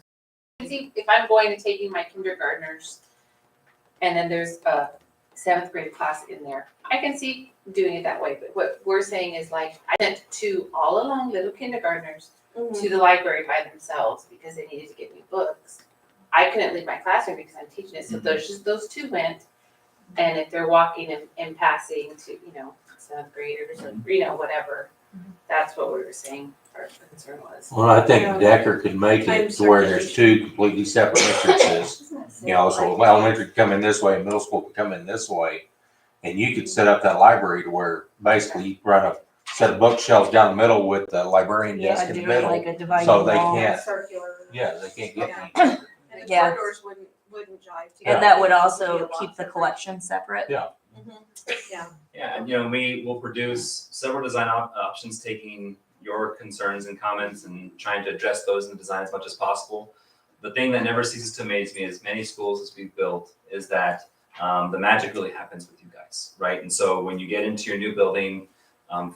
See, if I'm going to taking my kindergartners and then there's a 7th grade class in there, I can see doing it that way. But what we're saying is I sent 2 all along little kindergartners to the library by themselves because they needed to get me books. I couldn't leave my classroom because I'm teaching it. So those 2 went. And if they're walking and passing to, 7th graders or, whatever, that's what we were saying our concern was. Well, I think Decker could make it to where there's 2 completely separate entrances. So elementary could come in this way, and middle school could come in this way. And you could set up that library to where basically you run a set of bookshelves down the middle with the librarian desk in the middle. Like a dividing So they wall. can't, circular. yeah, they can't get Yeah. each other. And the Yeah. corridors wouldn't jive together. And that would also keep the collection separate. Yeah. Yeah. Yeah, and we will produce several design options, taking your concerns and comments and trying to address those in the design as much as possible. The thing that never ceases to amaze me as many schools as we've built is that the magic really happens with you guys, right? And so when you get into your new building,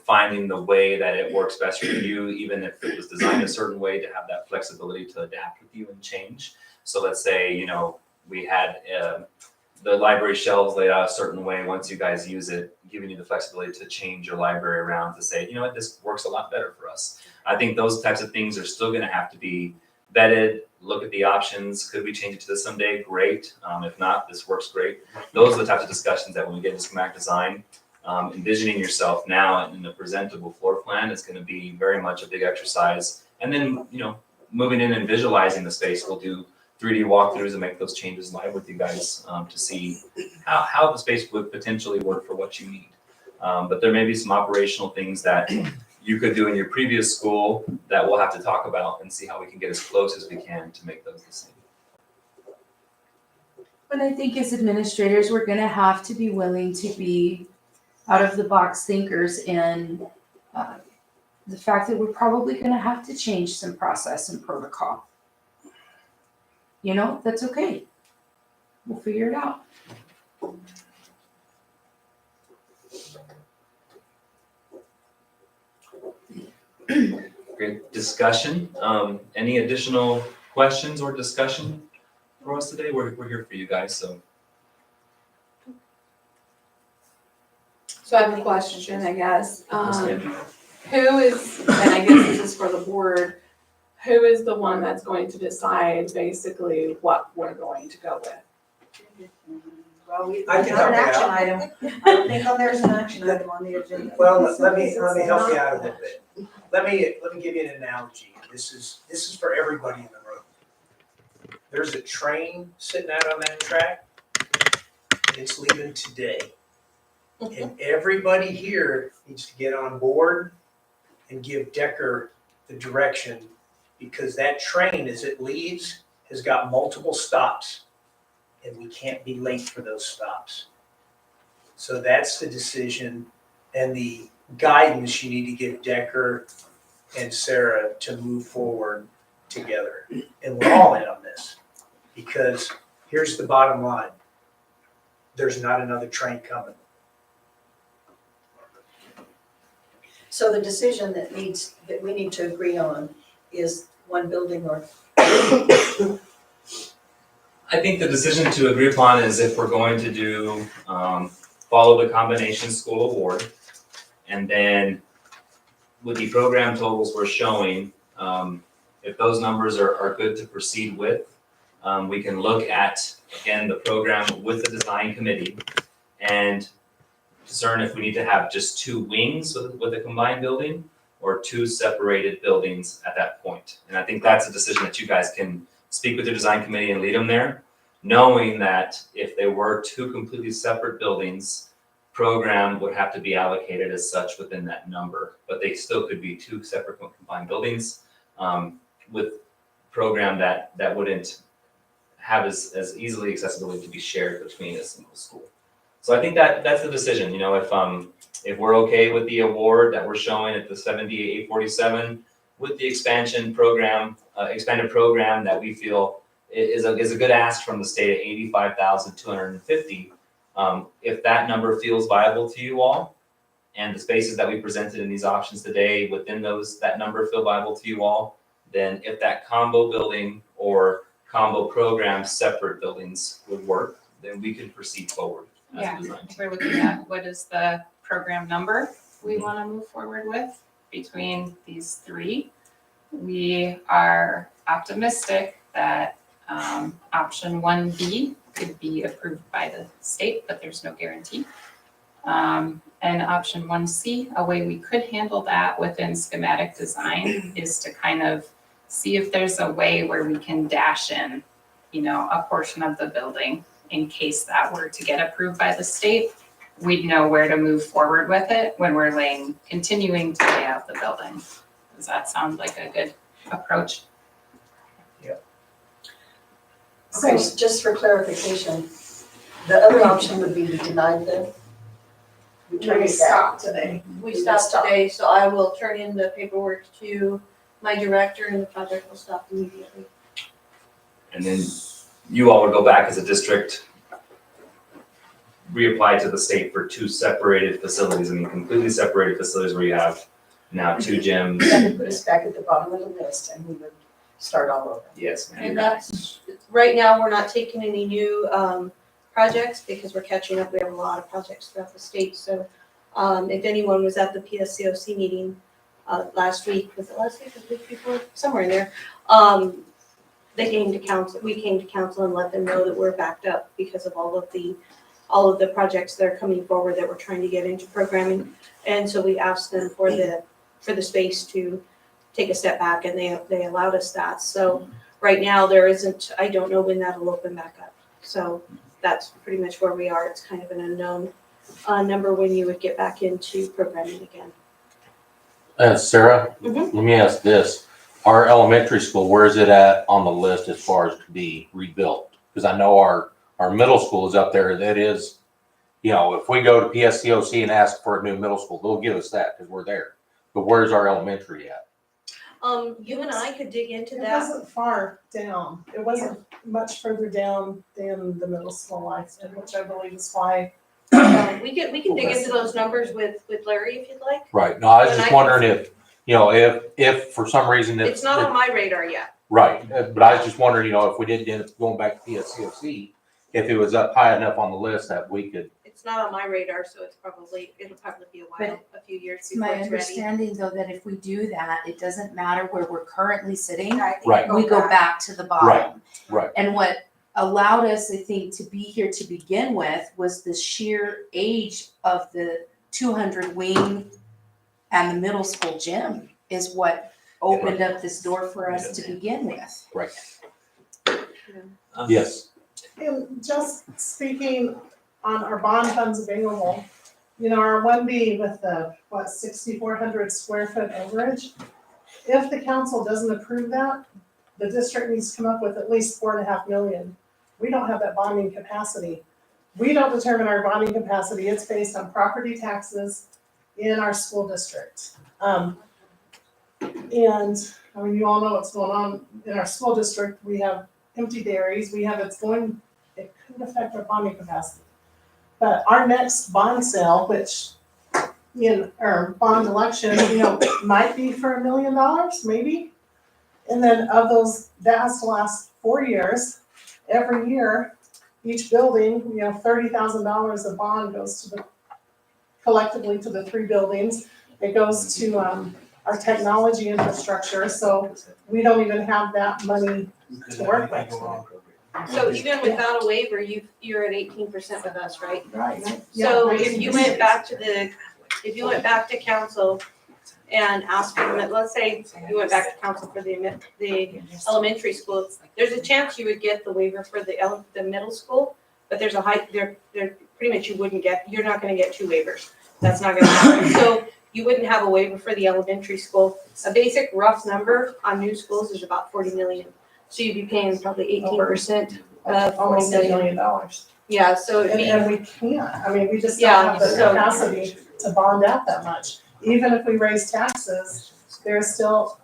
finding the way that it works best for you, even if it was designed a certain way, to have that flexibility to adapt with you and change. So let's say, we had the library shelves laid out a certain way. Once you guys use it, giving you the flexibility to change your library around to say, this works a lot better for us. I think those types of things are still going to have to be vetted, look at the options. Could we change it to this someday? Great. If not, this works great. Those are the types of discussions that when we get into schematic design, envisioning yourself now in a presentable floor plan is going to be very much a big exercise. And then, moving in and visualizing the space, we'll do 3D walkthroughs and make those changes live with you guys to see how the space would potentially work for what you need. But there may be some operational things that you could do in your previous school that we'll have to talk about and see how we can get as close as we can to make those the same. But I think as administrators, we're gonna have to be willing to be out of the box thinkers in the fact that we're probably gonna have to change some process and protocol. That's okay. We'll figure it out. Great discussion. Any additional questions or discussion for us today? We're here for you guys, so. So I have a question, I guess. Yes, ma'am. Who is, and I guess this is for the board, who is the one that's going to decide basically what we're going to go with? Well, I can not an help you action out. item. I don't think there's an action item on the agenda. Well, let me help you out a little bit. let me give you an analogy. This is for everybody in the room. There's a train sitting out on that track. It's leaving today. And everybody here needs to get on board and give Decker the direction, because that train, as it leaves, has got multiple stops, and we can't be late for those stops. So that's the decision and the guidance you need to give Decker and Sarah to move forward together. And we're all in on this, because here's the bottom line. There's not another train coming. So the decision that we need to agree on is one building or? I think the decision to agree upon is if we're going to do, follow the combination school award. And then with the program totals we're showing, if those numbers are good to proceed with, we can look at, again, the program with the design committee and discern if we need to have just 2 wings with a combined building or 2 separated buildings at that point. And I think that's a decision that you guys can speak with your design committee and lead them there, knowing that if they were 2 completely separate buildings, program would have to be allocated as such within that number, but they still could be 2 separate combined buildings with program that wouldn't have as easily accessibility to be shared between a single school. So I think that's the decision. You know, if we're okay with the award that we're showing at the 78,847 with the expansion program, expanded program that we feel is a good ask from the state at 85,250. If that number feels viable to you all, and the spaces that we presented in these options today within that number feel viable to you all, then if that combo building or combo program separate buildings would work, then we can proceed forward as a design team. We're looking at what is the program number we want to move forward with between these 3. We are optimistic that option 1B could be approved by the state, but there's no guarantee. And option 1C, a way we could handle that within schematic design is to kind of see if there's a way where we can dash in, you know, a portion of the building in case that were to get approved by the state. We'd know where to move forward with it when we're continuing to lay out the building. Does that sound like a good approach? Okay, so just for clarification, the other option would be to deny them. We turn it down. today. We stopped today, so I will turn in the paperwork to my director and the project will stop immediately. And then you all would go back as a district, reapply to the state for 2 separated facilities. I mean, completely separated facilities where you have now 2 gyms. That would put us back at the bottom of the list and we would start all over. Yes, ma'am. And that's, right now, we're not taking any new projects because we're catching up. We have a lot of projects throughout the state. So if anyone was at the PSCOC meeting last week, was it last week or the week before? Somewhere in there. They came to council, we came to council and let them know that we're backed up because of all of the projects that are coming forward that we're trying to get into programming. And so we asked them for the space to take a step back and they allowed us that. So right now there isn't, I don't know when that'll open back up. So that's pretty much where we are. It's kind of an unknown number when you would get back into programming again. Sarah, let me ask this. Our elementary school, where is it at on the list as far as to be rebuilt? Because I know our middle school is up there. That is, you know, if we go to PSCOC and ask for a new middle school, they'll give us that because we're there. But where's our elementary at? You and I could dig into It that. wasn't far down. It wasn't much further down than the middle school I said, which I believe is why. We can dig into those numbers with Larry if you'd like. Right. No, I was And just I wondering if, you know, if for some reason It's not on my radar yet. right. But I was just wondering, you know, if we did end up going back to PSCOC, if it was up high enough on the list that we could. It's not on my radar, so it'll probably be a while, a few years It's before my it's ready. understanding though that if we do that, it doesn't matter where we're currently sitting. Right. We go back to the bottom. Right. And what allowed us, I think, to be here to begin with was the sheer age of the 200 wing and the middle school gym. is what opened up this door for us to begin with. Right. Yes. And just speaking on our bond funds available, you know, our 1B with the, 6,400 square foot overage, if the council doesn't approve that, the district needs to come up with at least 4.5 million. We don't have that bonding capacity. We don't determine our bonding capacity. It's based on property taxes in our school district. And, I mean, you all know what's going on in our school district. We have empty dairies, it could affect our bonding capacity. But our next bond sale, which, or bond election, might be for $1 million, maybe. And then of those, that has to last 4 years. Every year, each building, $30,000 of bond goes to collectively to the 3 buildings. It goes to, our technology infrastructure, so we don't even have that money to work with. So even without a waiver, you're at 18% with us, right? Right. So if you went back to council and asked for them, let's say you went back to council for the elementary school, there's a chance you would get the waiver for the middle school, but there's they're pretty much you're not gonna get 2 waivers. That's not gonna happen. So you wouldn't have a waiver for the elementary school. A basic rough number on new schools is about 40 million. So you'd be paying probably 18% of Almost $40 $1 million. Yeah, so it'd be. And we can't, I mean, we just don't Yeah, have the so- capacity to bond out that much. Even if we raise taxes, there's still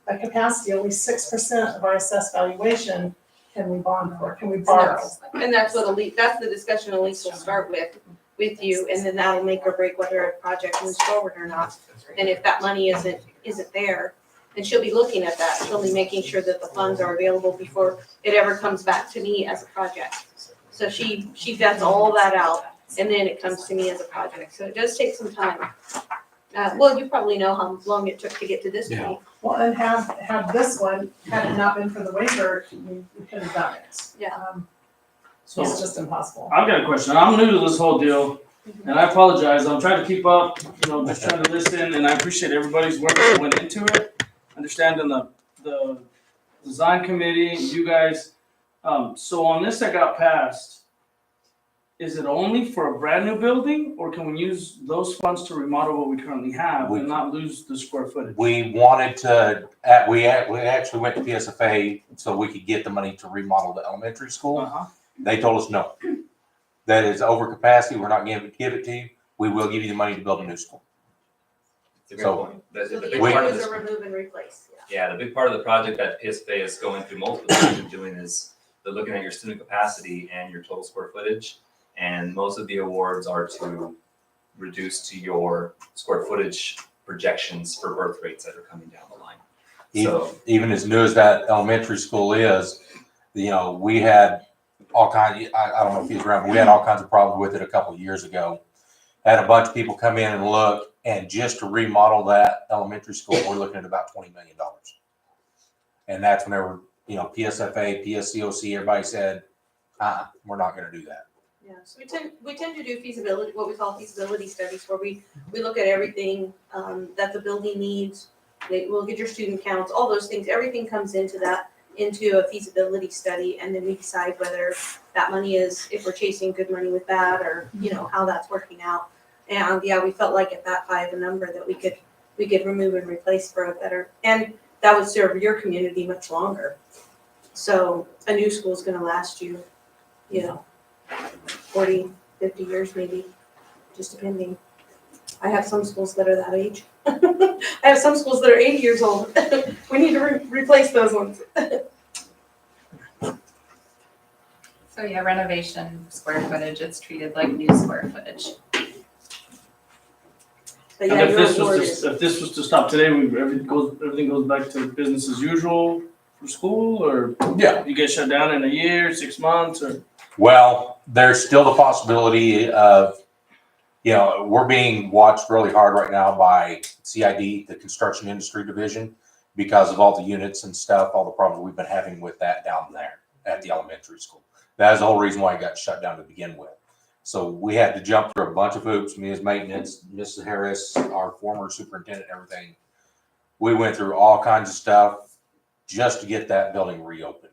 a capacity, only 6% of our assessed valuation can we bond for, can we borrow. And that's that's the discussion Elise will start with you, and then that'll make or break whether a project moves forward or not. And if that money isn't there, then she'll be looking at that. She'll be making sure that the funds are available before it ever comes back to me as a project. So she vets all that out, and then it comes to me as a project. So it does take some time. Well, you probably know how long it took to get to this point. Well, and have this one, had it not been for the waiver, we could have done it. Yeah. So It's just impossible. I've got a question. I'm new to this whole deal, and I apologize. I'm trying to keep up, just trying to listen, and I appreciate everybody's work that went into it. Understanding the design committee, you guys. So on this that got passed, is it only for a brand new building, or can we use those funds to remodel what we currently have and not lose the square footage? We wanted to, we actually went to PSFA so we could get the money to remodel the elementary school. They told us no. That is over capacity. We're not going to give it to you. We will give you the money to build a new school. It's a great So- point. The So the big part idea of is this, to remove and replace. the big part of the project that PSFA is going through multiple things and doing is they're looking at your student capacity and your total square footage. And most of the awards are to reduce to your square footage projections for birth rates that are coming down the line. So Even as new as that elementary school is, we had all kinds, I don't know if he's around, but we had all kinds of problems with it a couple of years ago. Had a bunch of people come in and look, and just to remodel that elementary school, we're looking at about $20 million. And that's whenever, PSFA, PSCOC, everybody said, we're not gonna do that. Yeah, so we tend to do feasibility, what we call feasibility studies, where we look at everything that the building needs. We'll get your student counts, all those things, everything comes into a feasibility study, and then we decide whether that money is, if we're chasing good money with that, or, how that's working out. And we felt like at that 5 a number that we could remove and replace for a better, and that would serve your community much longer. So a new school is gonna last you, 40, 50 years maybe, just depending. I have some schools that are that age. I have some schools that are 80 years old. We need to replace those ones. So yeah, renovation square footage, it's treated like new square footage. But And yeah, if your this award was if this was to stop today, everything goes back to business as usual for school, or you get shut down in a year, 6 months, or Well, there's still the possibility of, we're being watched really hard right now by CID, the Construction Industry Division, because of all the units and stuff, all the problems we've been having with that down there at the elementary school. That is the whole reason why it got shut down to begin with. So we had to jump through a bunch of hoops, me as maintenance, Mrs. Harris, our former superintendent, everything. we went through all kinds of stuff just to get that building reopened.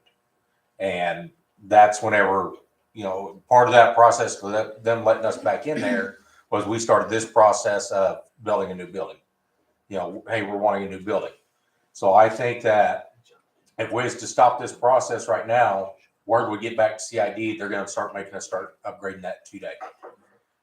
And that's whenever, you know, part of that process for them letting us back in there was we started this process of building a new building. You know, hey, we're wanting a new building. So I think that if we was to stop this process right now, word we get back to CID, they're gonna start making us start upgrading that today.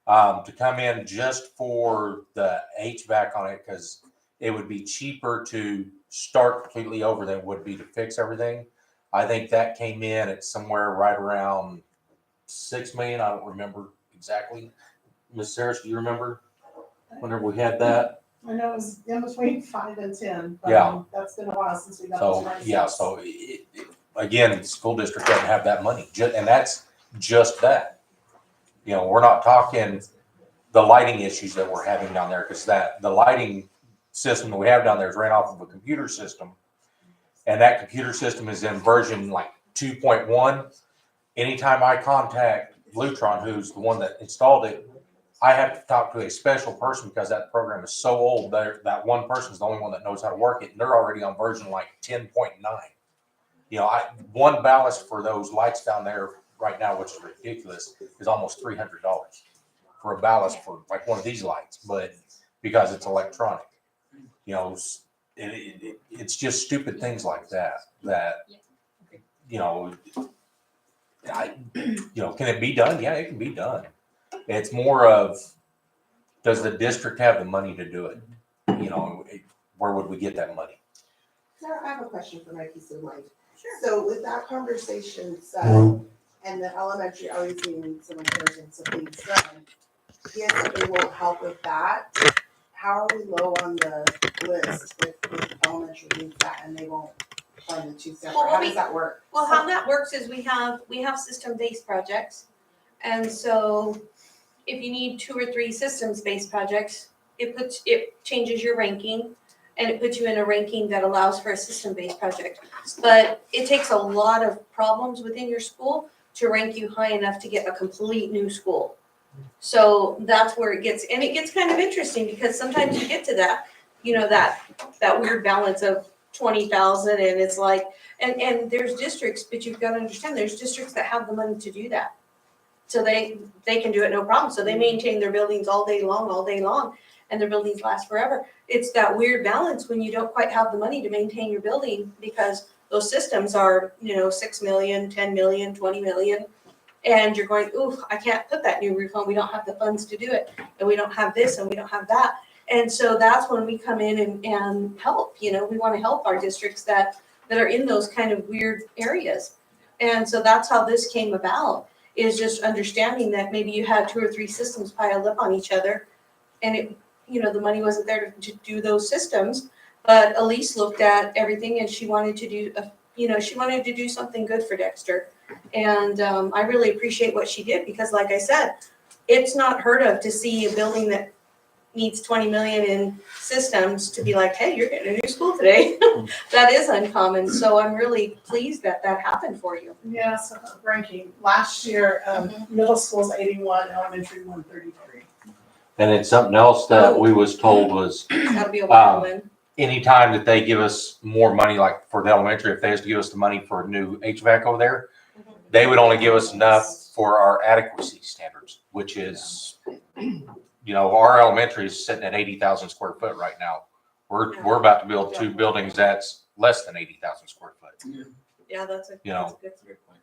To come in just for the HVAC on it, because it would be cheaper to start completely over than it would be to fix everything. I think that came in at somewhere right around 6 million. I don't remember exactly. Ms. Sarah, do you remember whenever we had that? I know it was in between 5 and 10, but Yeah. that's been a while since we got those So, prices. yeah, so again, the school district doesn't have that money, and that's just that. You know, we're not talking the lighting issues that we're having down there, because the lighting system that we have down there is ran off of a computer system. And that computer system is in version like 2.1. Anytime I contact Lutron, who's the one that installed it, I have to talk to a special person because that program is so old that one person is the only one that knows how to work it. And they're already on version like 10.9. You know, one ballast for those lights down there right now, which is ridiculous, is almost $300 for a ballast for like one of these lights, but because it's electronic, you know, it's just stupid things like that, you know, can it be done? Yeah, it can be done. It's more of, does the district have the money to do it? You know, where would we get that money? Sarah, I have a question for my peace of mind. Sure. So with that conversation said, and the elementary always needing some encouragement of things done, PSA won't help with that. How are we low on the list if elementary needs that and they won't fund the two separate? Well, How does that work? Well, how that works is we have system-based projects. And so if you need 2 or 3 systems-based projects, it changes your ranking and it puts you in a ranking that allows for a system-based project. But it takes a lot of problems within your school to rank you high enough to get a complete new school. So that's where it gets kind of interesting, because sometimes you get to that, you know, that weird balance of 20,000, and it's like, and there's districts, but you've got to understand, there's districts that have the money to do that. So they can do it no problem. So they maintain their buildings all day long, and their buildings last forever. It's that weird balance when you don't quite have the money to maintain your building, because those systems are, you know, 6 million, 10 million, 20 million. And you're going, ooh, I can't put that new roof on. We don't have the funds to do it. And we don't have this and we don't have that. And so that's when we come in and help. You know, we want to help our districts that are in those kind of weird areas. And so that's how this came about, is just understanding that maybe you had 2 or 3 systems piled up on each other, and it, you know, the money wasn't there to do those systems. But Elise looked at everything and she wanted to do something good for Dexter. And I really appreciate what she did, because like I said, it's not heard of to see a building that needs 20 million in systems to be like, hey, you're getting a new school today. That is uncommon. So I'm really pleased that happened for you. Yeah, so ranking, last year, middle school's 81, elementary 133. And it's something else that we was told was, That'll be a while then. anytime that they give us more money, like for the elementary, if they was to give us the money for a new HVAC over there, they would only give us enough for our adequacy standards, which is, you know, our elementary is sitting at 80,000 square foot right now. We're about to build 2 buildings that's less than 80,000 square foot. Yeah, that's a good point.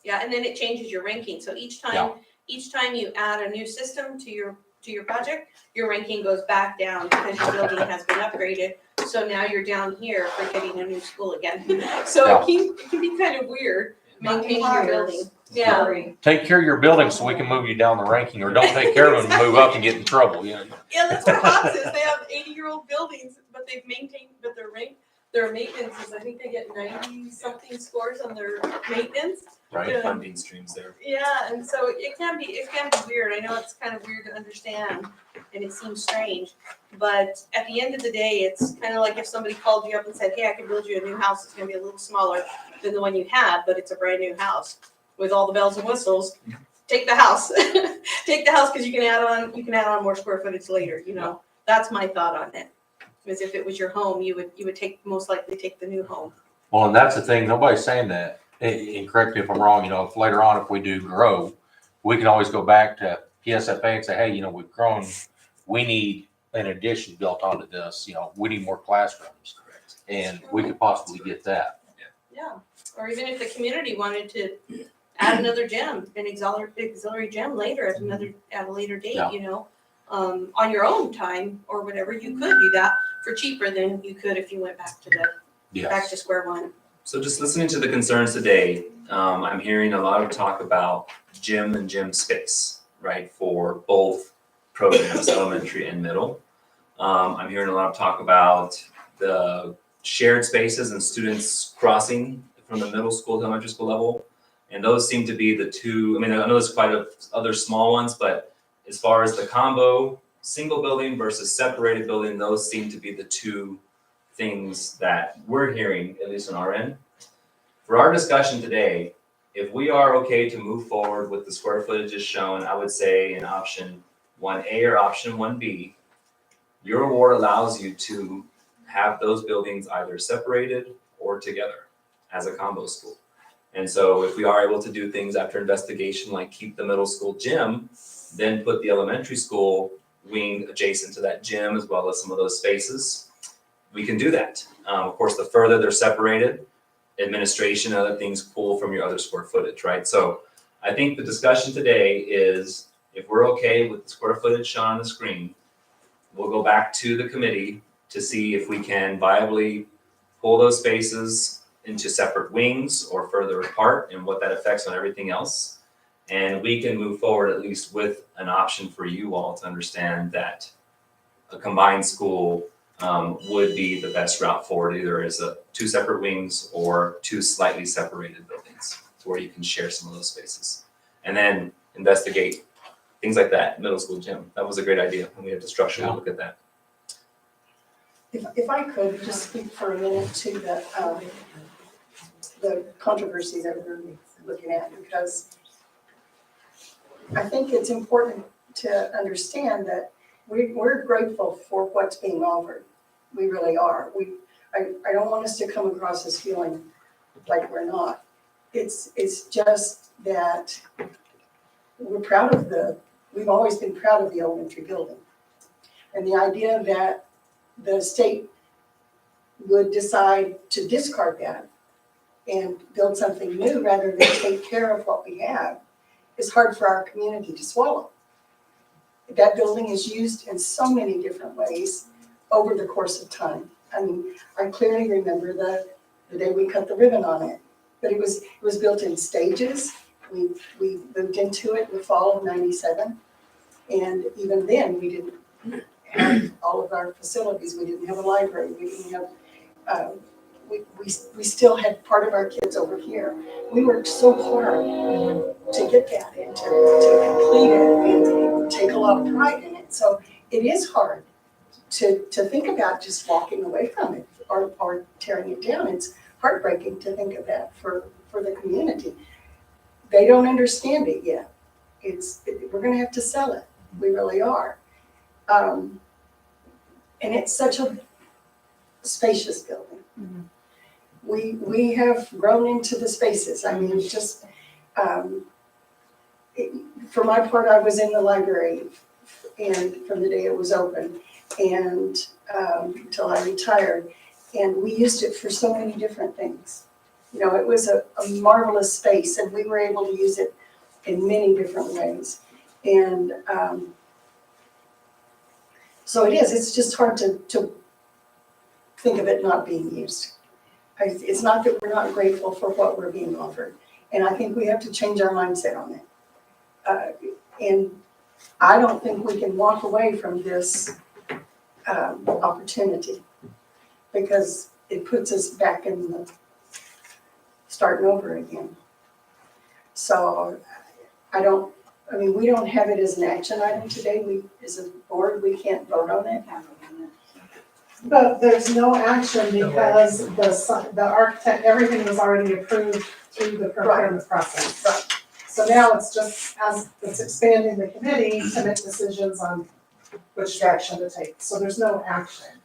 Yeah, and then it changes your ranking. So each time you add a new system to your project, your ranking goes back down because your building has been upgraded. So now you're down here for getting a new school again. So it can be kind of weird maintaining your building. Yeah. Take care of your building so we can move you down the ranking, or don't take care of them and move up and get in trouble. You know? Yeah, that's what Hawks is. They have 80-year-old buildings, but they've maintained, but their maintenance is, I think they get 90-something scores on their maintenance. Right, funding streams there. Yeah, and so it can be weird. I know it's kind of weird to understand, and it seems strange, but at the end of the day, it's kind of like if somebody called you up and said, hey, I can build you a new house. It's going to be a little smaller than the one you had, but it's a brand new house with all the bells and whistles. Take the house. Take the house, because you can add on more square footage later. You know, that's my thought on it. Because if it was your home, you would most likely take the new home. Well, and that's the thing, nobody's saying that, and correct me if I'm wrong, if later on, if we do grow, we can always go back to PSFA and say, hey, we've grown, we need an addition built onto this, we need more classrooms. And we could possibly get that. Yeah, or even if the community wanted to add another gym, an auxiliary gym later at a later date, Yeah. On your own time or whatever, you could do that for cheaper than you could if you went back to square one. So just listening to the concerns today, I'm hearing a lot of talk about gym and gym space, right, for both programs, elementary and middle. I'm hearing a lot of talk about the shared spaces and students crossing from the middle school to elementary school level. And those seem to be the two, I know there's quite other small ones, but as far as the combo, single building versus separated building, those seem to be the two things that we're hearing, at least on our end. For our discussion today, if we are okay to move forward with the square footage as shown, I would say in option 1A or option 1B, your award allows you to have those buildings either separated or together as a combo school. And so if we are able to do things after investigation, like keep the middle school gym, then put the elementary school wing adjacent to that gym as well as some of those spaces, we can do that. Of course, the further they're separated, administration, other things pull from your other square footage, right? So I think the discussion today is, if we're okay with the square footage shown on the screen, we'll go back to the committee to see if we can viably pull those spaces into separate wings or further apart and what that affects on everything else. And we can move forward at least with an option for you all to understand that a combined school would be the best route forward, either as two separate wings or two slightly separated buildings to where you can share some of those spaces. And then investigate things like that, middle school gym. That was a great idea, and we have to structurally look at that. If I could just speak for a minute to the controversy that we're looking at, because I think it's important to understand that we're grateful for what's being offered. We really are. I don't want us to come across as feeling like we're not. It's just that we've always been proud of the elementary building. And the idea that the state would decide to discard that and build something new rather than take care of what we have is hard for our community to swallow. That building is used in so many different ways over the course of time. I clearly remember the day we cut the ribbon on it, but it was built in stages. We moved into it in the fall of '97, and even then we didn't have all of our facilities. We didn't have a library. We didn't have. We still had part of our kids over here. We worked so hard to get that and to complete it and take a lot of pride in it. So it is hard to think about just walking away from it or tearing it down. It's heartbreaking to think of that for the community. They don't understand it yet. We're gonna have to sell it. We really are. And it's such a spacious building. Mm-hmm. We have grown into the spaces. For my part, I was in the library and from the day it was open and until I retired. And we used it for so many different things. It was a marvelous space, and we were able to use it in many different ways. And so it's just hard to think of it not being used. It's not that we're not grateful for what we're being offered. And I think we have to change our mindset on it. And I don't think we can walk away from this opportunity because it puts us back in the starting over again. So we don't have it as an action item today. As a board, we can't vote on it. But there's no action because the architect, everything was already approved through the procurement process. Right. So now it's just, as it's expanding the committee to make decisions on which direction to take. So there's no action.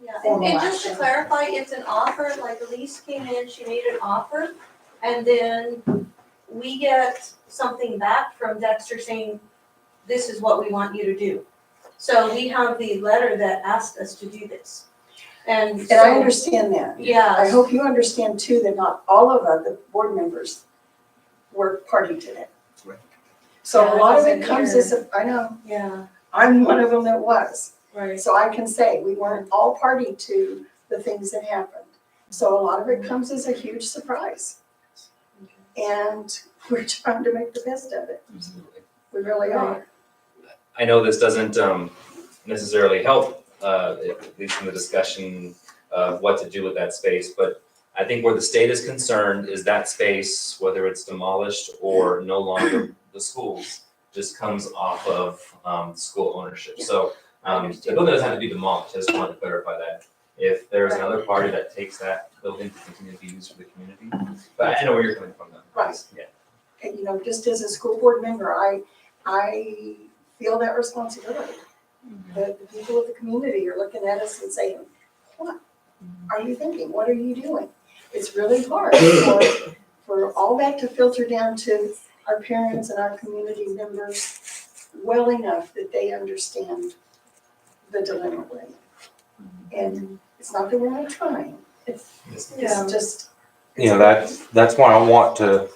Yeah, and formal just to action. clarify, it's an offer, like Elise came in, she made an offer, and then we get something back from Dexter saying, this is what we want you to do. So we have the letter that asked us to do this. And And I understand that. Yeah. I hope you understand too that not all of us, the board members, were party to that. Right. So Yeah, a I lot of wasn't it comes here. as a, I know, Yeah, I'm one of them that was. right. So I can say, we weren't all party to the things that happened. So a lot of it comes as a huge surprise. And we're trying to make the best of it. We really are. I know this doesn't necessarily help, at least in the discussion of what to do with that space, but I think where the state is concerned is that space, whether it's demolished or no longer the schools, just comes off of school ownership. So the building doesn't have to be demolished, I just wanted to clarify that. If there's another party that takes that building to continue to be used for the community, but I know where you're coming from though. Right. Yeah. And, you know, just as a school board member, I feel that responsibility. The people of the community are looking at us and saying, what are you thinking? What are you doing? It's really hard for all that to filter down to our parents and our community members well enough that they understand the dilemma we're in. And it's not that we're not trying, it's just. You know, that's why I want to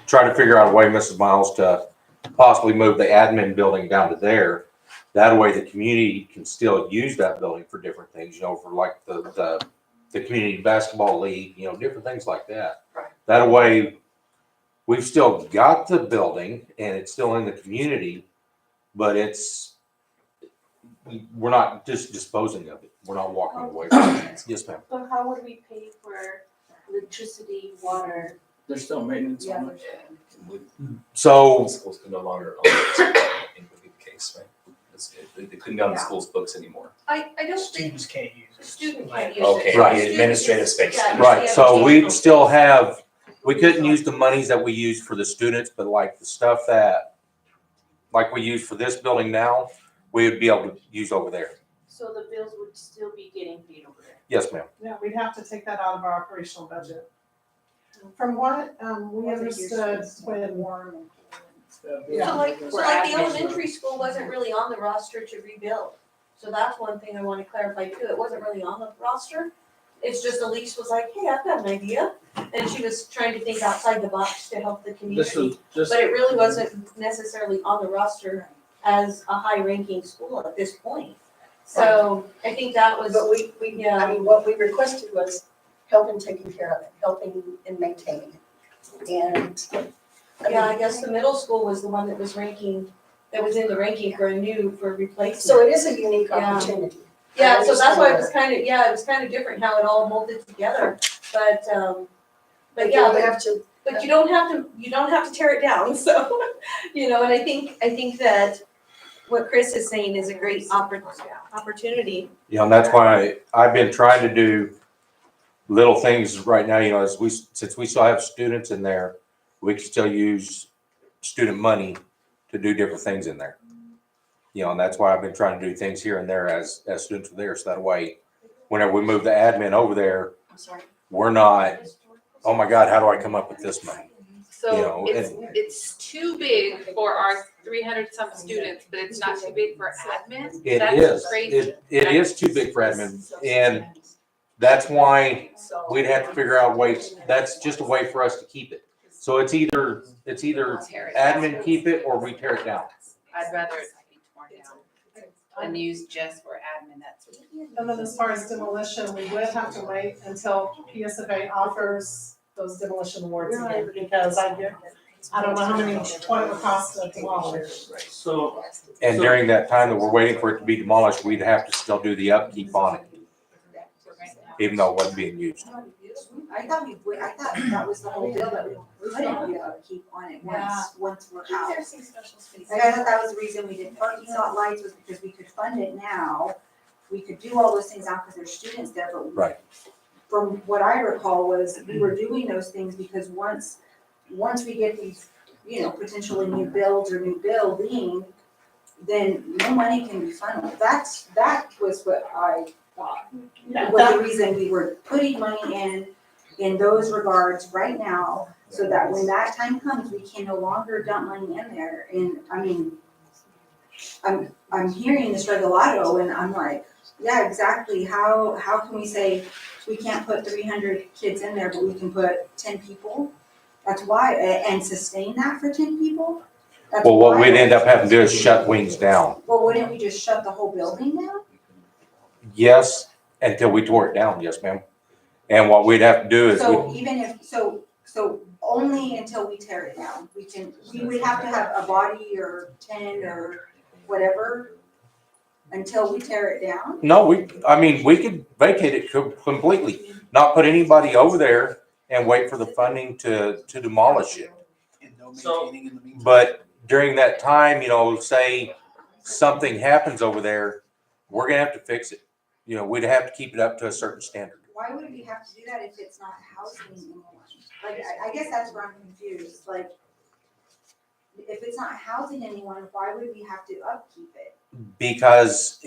try to figure out a way, Mrs. Miles, to possibly move the admin building down to there. That way the community can still use that building for different things, you know, for like the community basketball league, you know, different things like that. Right. That way, we've still got the building and it's still in the community, but we're not just disposing of it. We're not walking away from it. Yes, ma'am. So how would we pay for electricity, water? There's still maintenance on it. So, Schools can no longer own it, I think would be the case, right? They couldn't be on the school's books anymore. I don't think Students can't use it. student can't use it. Okay, Right. the administrative space. Yeah. right, so we still have, we couldn't use the monies that we use for the students, but like the stuff that, like we use for this building now, we would be able to use over there. So the bills would still be getting paid over there? Yes, ma'am. Yeah, we'd have to take that out of our operational budget. From what we understood when, yeah. So like the elementary school wasn't really on the roster to rebuild. So that's one thing I want to clarify too. It wasn't really on the roster. It's just Elise was like, hey, I've got an idea. And she was trying to think outside the box to help the community. But it really wasn't necessarily on the roster as a high ranking school at this point. So I think that was. But I mean, what we requested was help in taking care of it, helping in maintaining it. And I guess the middle school was the one that was ranking, that was in the ranking for replacement. so it is a unique opportunity. Yeah, so that's why it was kind of different how it all molded together, but yeah, but you don't have to tear it down, so, you know, and I think that what Chris is saying is a great opportunity. You know, and that's why I've been trying to do little things right now, you know, since we still have students in there, we can still use student money to do different things in there. You know, and that's why I've been trying to do things here and there as students are there, so that way, whenever we move the admin over there, we're not, oh my God, how do I come up with this money? So You know, it's too big for our 300 some students, but it's not too big for admin? It That's is, crazy. it is too big for admin, and that's why we'd have to figure out ways, that's just a way for us to keep it. So it's either Tear it down. admin keep it or we tear it down. I'd rather it be torn down and used just for admin, that's. And then as far as demolition, we would have to wait until PSFA offers those demolition awards again, because I don't know how what it would cost to demolish. So. And during that time that we're waiting for it to be demolished, we'd have to still do the upkeep on it, even though it wasn't being used. I thought that was the whole deal, that we couldn't do upkeep on it once we're out. Like, I thought that was the reason we did parking lot lights, was because we could fund it now. We could do all those things now because there's students there, but Right. from what I recall was we were doing those things because once we get these, you know, potentially new builds or new building, then no money can be funneled. That was what I was the reason we were putting money in those regards right now, so that when that time comes, we can no longer dump money in there. And I mean, I'm hearing this Regalado and I'm like, yeah, exactly. How can we say we can't put 300 kids in there, but we can put 10 people? That's why, and sustain that for 10 people? That's Well, what why. we'd end up having to do is shut wings down. Well, wouldn't we just shut the whole building down? Yes, until we tore it down, yes, ma'am. And what we'd have to do is, So even if, so only until we tear it down, we would have to have a body or 10 or whatever until we tear it down? no, we could vacate it completely, not put anybody over there and wait for the funding to demolish it. So, But during that time, say something happens over there, we're gonna have to fix it. We'd have to keep it up to a certain standard. Why would we have to do that if it's not housing anyone? Like, I guess that's where I'm confused, like, if it's not housing anyone, why would we have to upkeep it? Because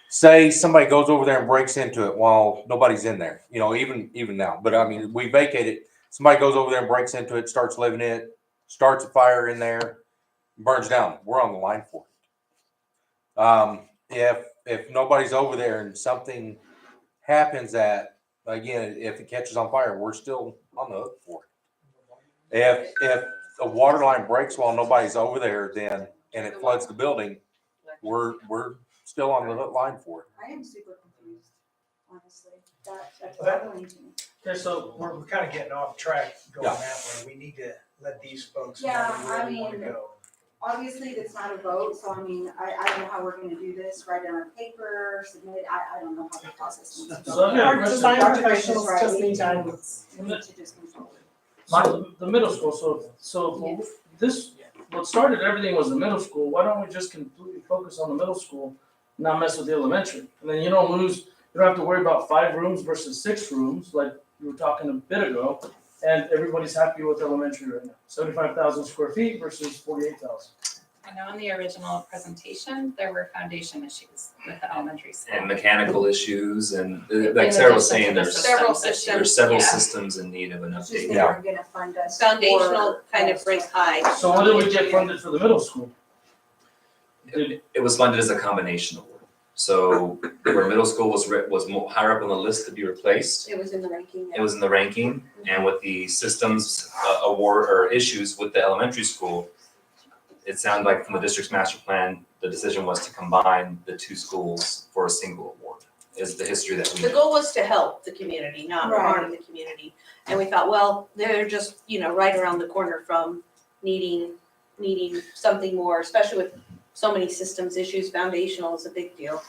say somebody goes over there and breaks into it while nobody's in there, even now, but I mean, we vacate it, somebody goes over there and breaks into it, starts living in it, starts a fire in there, burns down, we're on the line for it. If nobody's over there and something happens that, again, if it catches on fire, we're still on the hook for it. If a water line breaks while nobody's over there, and it floods the building, we're still on the line for it. I am super confused, honestly, that's troubling to me. okay, so We're kind of getting off track going that way. We need to let these folks know Yeah, where we want to go. Obviously, that's not a vote, so I mean, I don't know how we're gonna do this, write it on a paper, submit it, I don't know how the process needs to go. So I've got a Our question. design Dr. professionals Rachel's just right. need guidance. We need to just move forward. So the middle school, so this, what started everything was the middle school, why don't we just completely focus on the middle school, not mess with the elementary? And then you don't have to worry about 5 rooms versus 6 rooms, like we were talking a bit ago, and everybody's happy with elementary right now. 75,000 square feet versus 48,000. I know in the original presentation, there were foundation issues with the elementary school. And mechanical issues and In like Sarah was addition saying, to the there's Several systems systems, there's several yeah. systems in need of an It's just update. they weren't gonna fund us. Foundational for- kind of ranks high. So what did we get funded for the middle school? It was funded as a combination award. So where middle school was higher up on the list to be replaced, It was in the ranking. it was in the ranking, and with the systems award or issues with the elementary school, it sounded like from the district's master plan, the decision was to combine the 2 schools for a single award, is the history that we The know. goal was to help the community, not harm the community. And we thought, well, they're just, right around the corner from needing something more, especially with so many systems issues. Foundational is a big deal.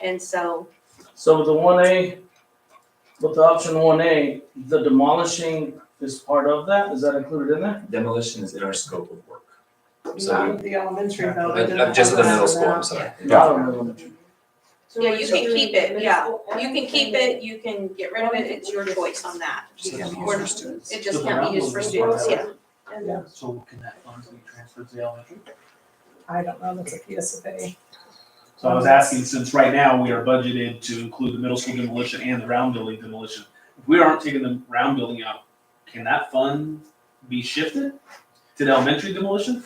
And so, So with the 1A, with the option 1A, the demolishing is part of that, is that included in there? Demolition is in our scope of work. Not So, the elementary building. just the middle school, I'm sorry. Not on elementary. yeah, you can keep it, You can keep it, you can get rid of it, it's your choice on that. We're- It just can't be used for students, yeah. So can that funds be transferred to the elementary? I don't know, that's a PSFA. So I was asking, since right now we are budgeted to include the middle school demolition and the round building demolition, if we aren't taking the round building out, can that fund be shifted to the elementary demolition?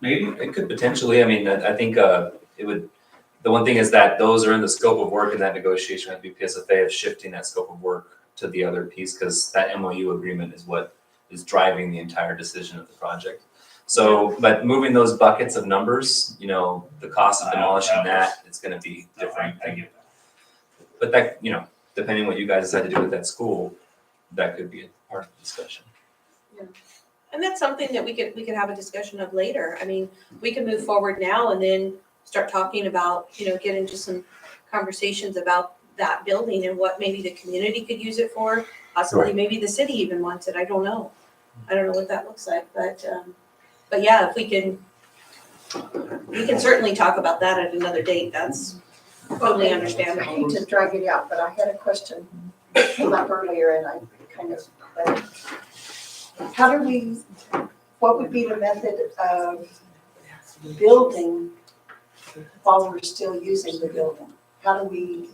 Maybe. It could potentially, I mean, I think it would, the one thing is that those are in the scope of work and that negotiation with BPSFA of shifting that scope of work to the other piece, because that MOU agreement is what is driving the entire decision of the project. So, but moving those buckets of numbers, the cost of demolishing that, it's gonna be different. I get that. But that, depending on what you guys decide to do with that school, that could be a part of the discussion. And that's something that we could have a discussion of later. I mean, we can move forward now and then start talking about, get into some conversations about that building and what maybe the community could use it for. Possibly, Right. maybe the city even wants it. I don't know. I don't know what that looks like, but yeah, if we can certainly talk about that at another date. That's totally I understandable. hate to drag it out, but I had a question come up earlier and I kind of, what would be the method of building while we're still using the building? how do we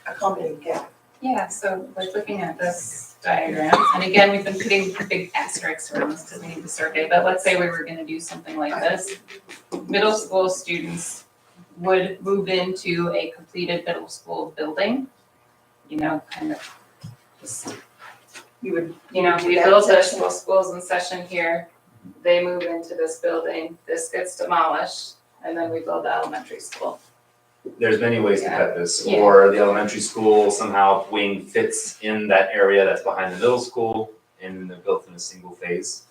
accommodate that? Yeah, so like looking at this diagram, and again, we've been putting big asterisks around this because we need the survey, but let's say we were gonna do something like this. Middle school students would move into a completed middle school building, kind of just, we build the middle schools in session here, they move into this building, this gets demolished, and then we build the elementary school. There's many ways to cut this, Yeah. or the elementary school somehow wing fits in that area that's behind the middle school and they're built in a single phase.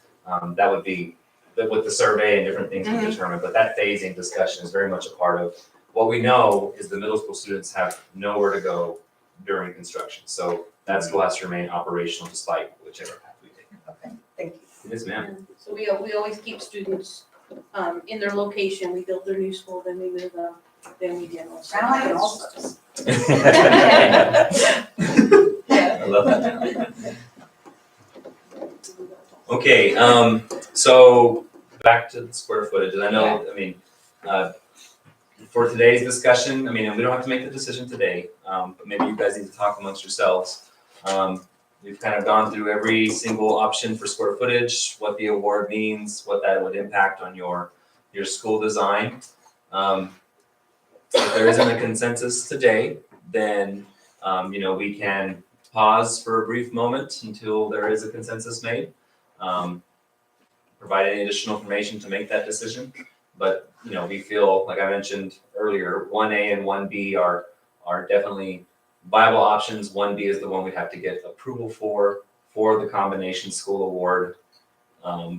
That would be, with the survey and different things we determine, but that phasing discussion is very much a part of, what we know is the middle school students have nowhere to go during construction. So that school has to remain operational despite whichever path we take. Okay, thank you. Yes, ma'am. So we always keep students, in their location, we build their new school, then we move them, then we demo. So Sound like an it's all-stars. I love that. Okay, so back to the square footage, and I know, for today's discussion, and we don't have to make the decision today, but maybe you guys need to talk amongst yourselves. We've kind of gone through every single option for square footage, what the award means, what that would impact on your school design. If there isn't a consensus today, then, we can pause for a brief moment until there is a consensus made. Provide any additional information to make that decision. But, we feel, like I mentioned earlier, 1A and 1B are definitely viable options. 1B is the one we have to get approval for the combination school award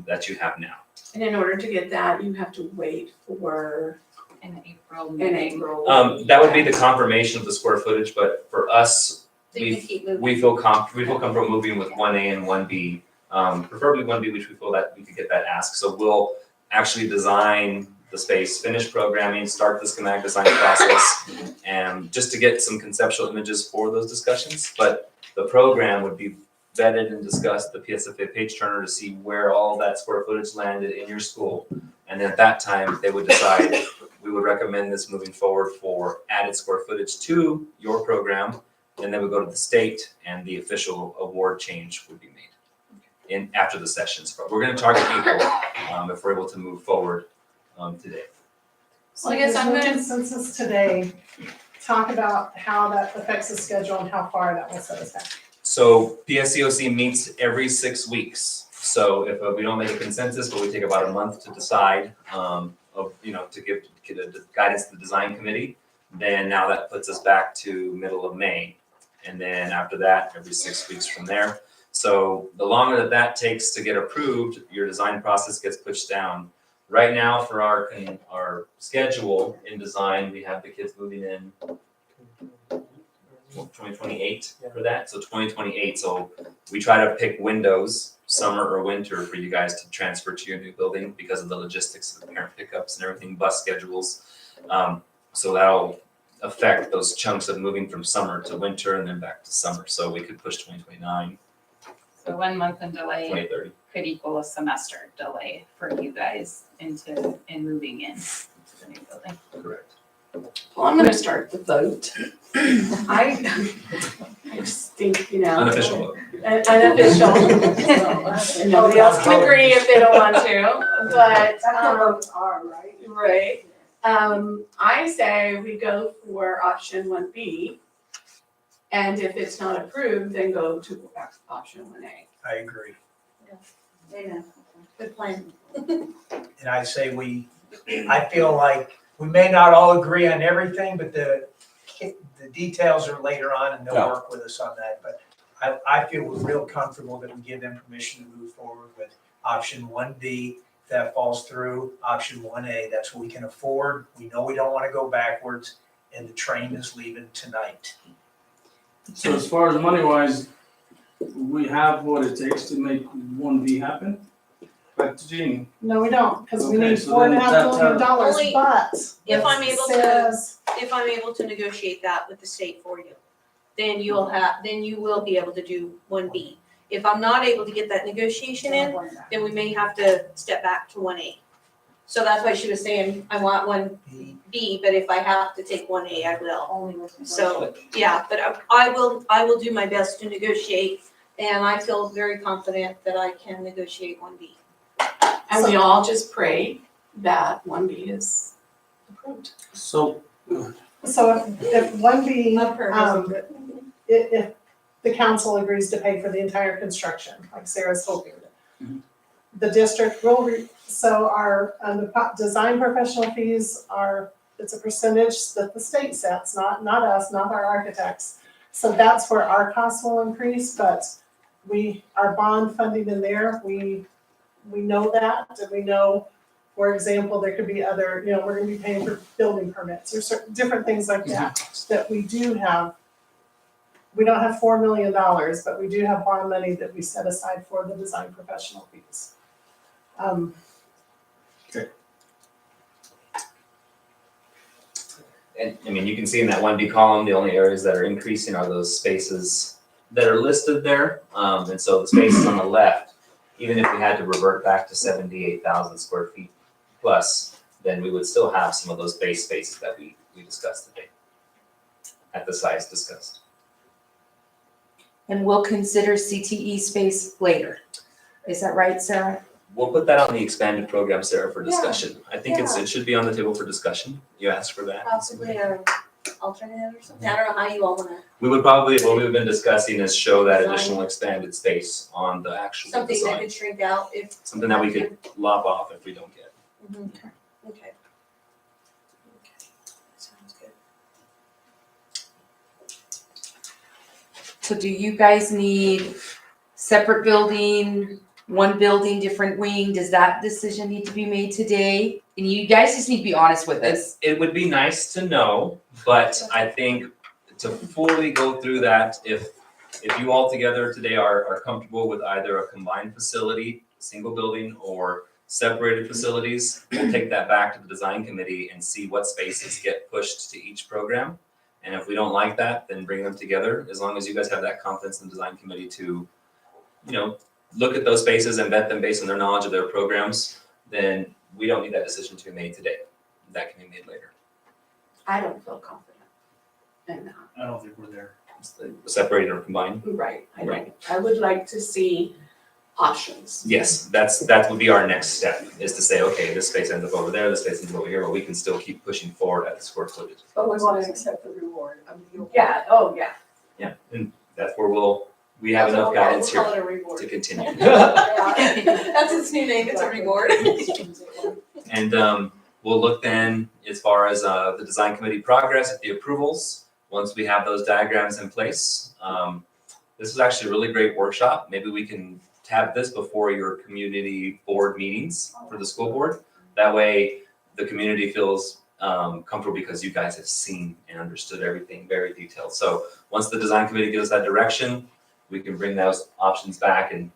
that you have now. And in order to get that, you have to wait for In April. That would be the confirmation of the square footage, but for us, So you can keep moving. we feel comfortable moving with 1A and 1B, preferably 1B, which we feel that we could get that ask. So we'll actually design the space, finish programming, start the schematic design process, and just to get some conceptual images for those discussions. But the program would be vetted and discussed, the PSFA page turner, to see where all that square footage landed in your school. And then at that time, they would decide, we would recommend this moving forward for added square footage to your program. And then we go to the state and the official award change would be made after the sessions. But we're gonna target April, if we're able to move forward, today. So Well, I guess I'm there's no gonna- consensus today, talk about how that affects the schedule and how far that will set us back. So PSCOC meets every 6 weeks. So if we don't make a consensus, but we take about a month to decide, to give the guidance to the design committee, then now that puts us back to middle of May. And then after that, every 6 weeks from there. So the longer that takes to get approved, your design process gets pushed down. Right now, for our schedule in design, we have the kids moving in 2028 for that, so 2028. So we try to pick windows, summer or winter, for you guys to transfer to your new building because of the logistics of the parent pickups and everything, bus schedules. So that'll affect those chunks of moving from summer to winter and then back to summer. So we could push 2029, So 1 month in delay 2030. could equal a semester delay for you guys in moving in to the new building. Correct. Well, I'm gonna start the vote. I just think, Unofficial vote. Unofficial. And nobody else can agree if they don't want to, but, That's what votes are, right? right. I say we go for option 1B. And if it's not approved, then go to option 1A. I agree. Amen. Good plan. And I say I feel like we may not all agree on everything, but the details are later on and they'll Yeah. work with us on that. But I feel we're real comfortable that we give them permission to move forward with option 1B. If that falls through, option 1A, that's what we can afford. We know we don't want to go backwards, and the train is leaving tonight. So as far as money wise, we have what it takes to make 1B happen? Back to Jeannie. No, we don't, because we Okay, need so $4.5 then that million dollars, Only but. if I'm it able to- says- If I'm able to negotiate that with the state for you, then you will be able to do 1B. If I'm not able to get that negotiation in, then we may have to step back to 1A. So that's why she was saying, I want one B, but if I have to take one A, I will. Only with. So, yeah, but I will do my best to negotiate, and I feel very confident that I can negotiate one B. And we all just pray that 1B is approved. So, So if one B, Love her, isn't it? if the council agrees to pay for the entire construction, like Sarah's hoping, the district will, so our, the design professional fees are, it's a percentage that the state sets, not us, not our architects. So that's where our costs will increase, but our bond funding in there, we know that, and we know, for example, there could be other, we're gonna be paying for building permits or certain, different things like that, that we do have. We don't have $4 million, but we do have bond money that we set aside for the design professional fees. And I mean, you can see in that 1B column, the only areas that are increasing are those spaces that are listed there. And so the spaces on the left, even if we had to revert back to 78,000 square feet plus, then we would still have some of those base spaces that we discussed today at the size discussed. And we'll consider CTE space later. Is that right, Sarah? We'll put that on the expanded program, Sarah, for discussion. I think it should be on the table for discussion. You asked for that. Possibly an alternate or something, I don't know how you all wanna, We would probably, what we've been discussing is show that additional expanded space on the actual something that design. could shrink out if. Something that we could lop off if we don't get. Mhm. Okay. Sounds good. So do you guys need separate building, one building, different wing? Does that decision need to be made today? And you guys just need to be honest with us. It would be nice to know, but I think to fully go through that, if you all together today are comfortable with either a combined facility, single building, or separated facilities, we'll take that back to the design committee and see what spaces get pushed to each program. And if we don't like that, then bring them together, as long as you guys have that confidence in the design committee to, look at those spaces and vet them based on their knowledge of their programs, then we don't need that decision to be made today. That can be made later. I don't feel confident in that. I don't think we're there. Separated or combined? Right, I Right. don't. I would like to see options. Yes, that would be our next step, is to say, okay, this space ends up over there, this space ends up over here, but we can still keep pushing forward at the square footage. But we wanna accept the reward of the. Yeah, oh, yeah. Yeah, and that's where we have enough guidance here to continue. That's its new name, it's a reward. And we'll look then as far as the design committee progress at the approvals, once we have those diagrams in place. This is actually a really great workshop. Maybe we can have this before your community board meetings for the school board. That way, the community feels comfortable because you guys have seen and understood everything very detailed. So once the design committee gives us that direction, we can bring those options back and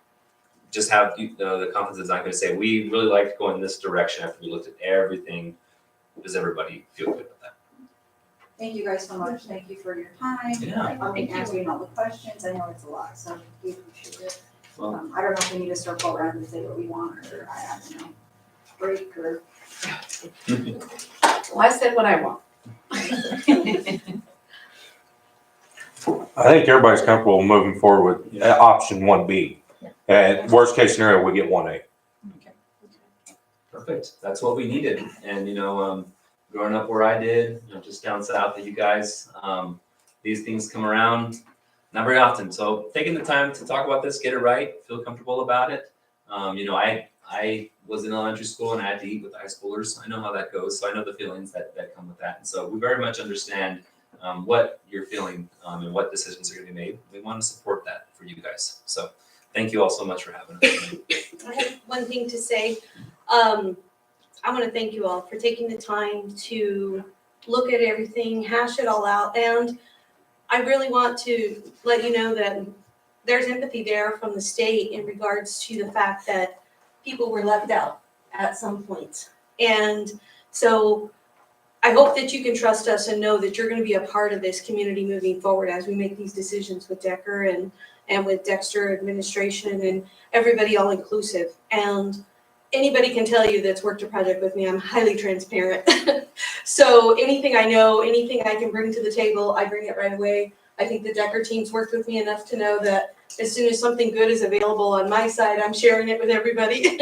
just have the confidence design committee say, we really like to go in this direction after we looked at everything. Does everybody feel good with that? Thank you guys so much. Thank you for your time. Yeah. Answering all the questions. I know it's a lot, so we appreciate it. Well- I don't know if we need to circle around and say what we want, or I don't know, break or. Well, I said what I want. I think everybody's comfortable moving forward with option 1B. And worst case scenario, we get 1A. Perfect. That's what we needed. And, growing up where I did, just down south of you guys, these things come around not very often. So taking the time to talk about this, get it right, feel comfortable about it. I was in elementary school and I had to eat with high schoolers. I know how that goes. So I know the feelings that come with that. And so we very much understand what you're feeling and what decisions are going to be made. We want to support that for you guys. So thank you all so much for having us. I have one thing to say. I want to thank you all for taking the time to look at everything, hash it all out. And I really want to let you know that there's empathy there from the state in regards to the fact that people were left out at some point. And so I hope that you can trust us and know that you're going to be a part of this community moving forward as we make these decisions with Decker and with Dexter administration and everybody all inclusive. And anybody can tell you that's worked a project with me, I'm highly transparent. So anything I know, anything I can bring to the table, I bring it right away. I think the Decker team's worked with me enough to know that as soon as something good is available on my side, I'm sharing it with everybody.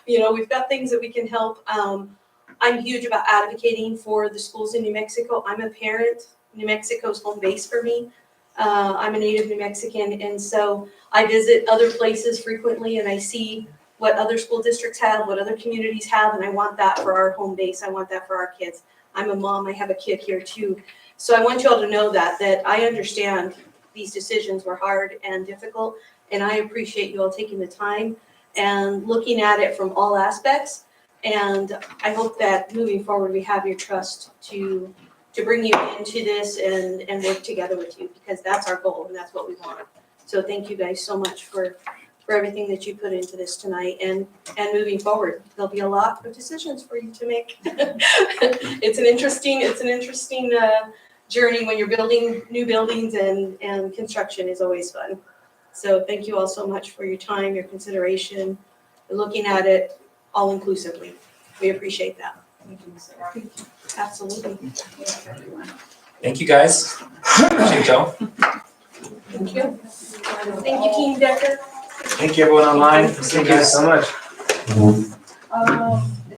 You know, we've got things that we can help. I'm huge about advocating for the schools in New Mexico. I'm a parent. New Mexico's home base for me. I'm a native New Mexican, and so I visit other places frequently, and I see what other school districts have, what other communities have, and I want that for our home base. I want that for our kids. I'm a mom. I have a kid here too. So I want you all to know that I understand these decisions were hard and difficult, and I appreciate you all taking the time and looking at it from all aspects. And I hope that moving forward, we have your trust to bring you into this and work together with you, because that's our goal and that's what we want. So thank you guys so much for everything that you put into this tonight, and moving forward. There'll be a lot of decisions for you to make. It's an interesting journey when you're building new buildings, and construction is always fun. So thank you all so much for your time, your consideration, looking at it all inclusively. We appreciate that. Absolutely. Thank you, guys. Appreciate y'all. Thank you. Thank you, Team Decker. Thank you, everyone online. Thank you so much.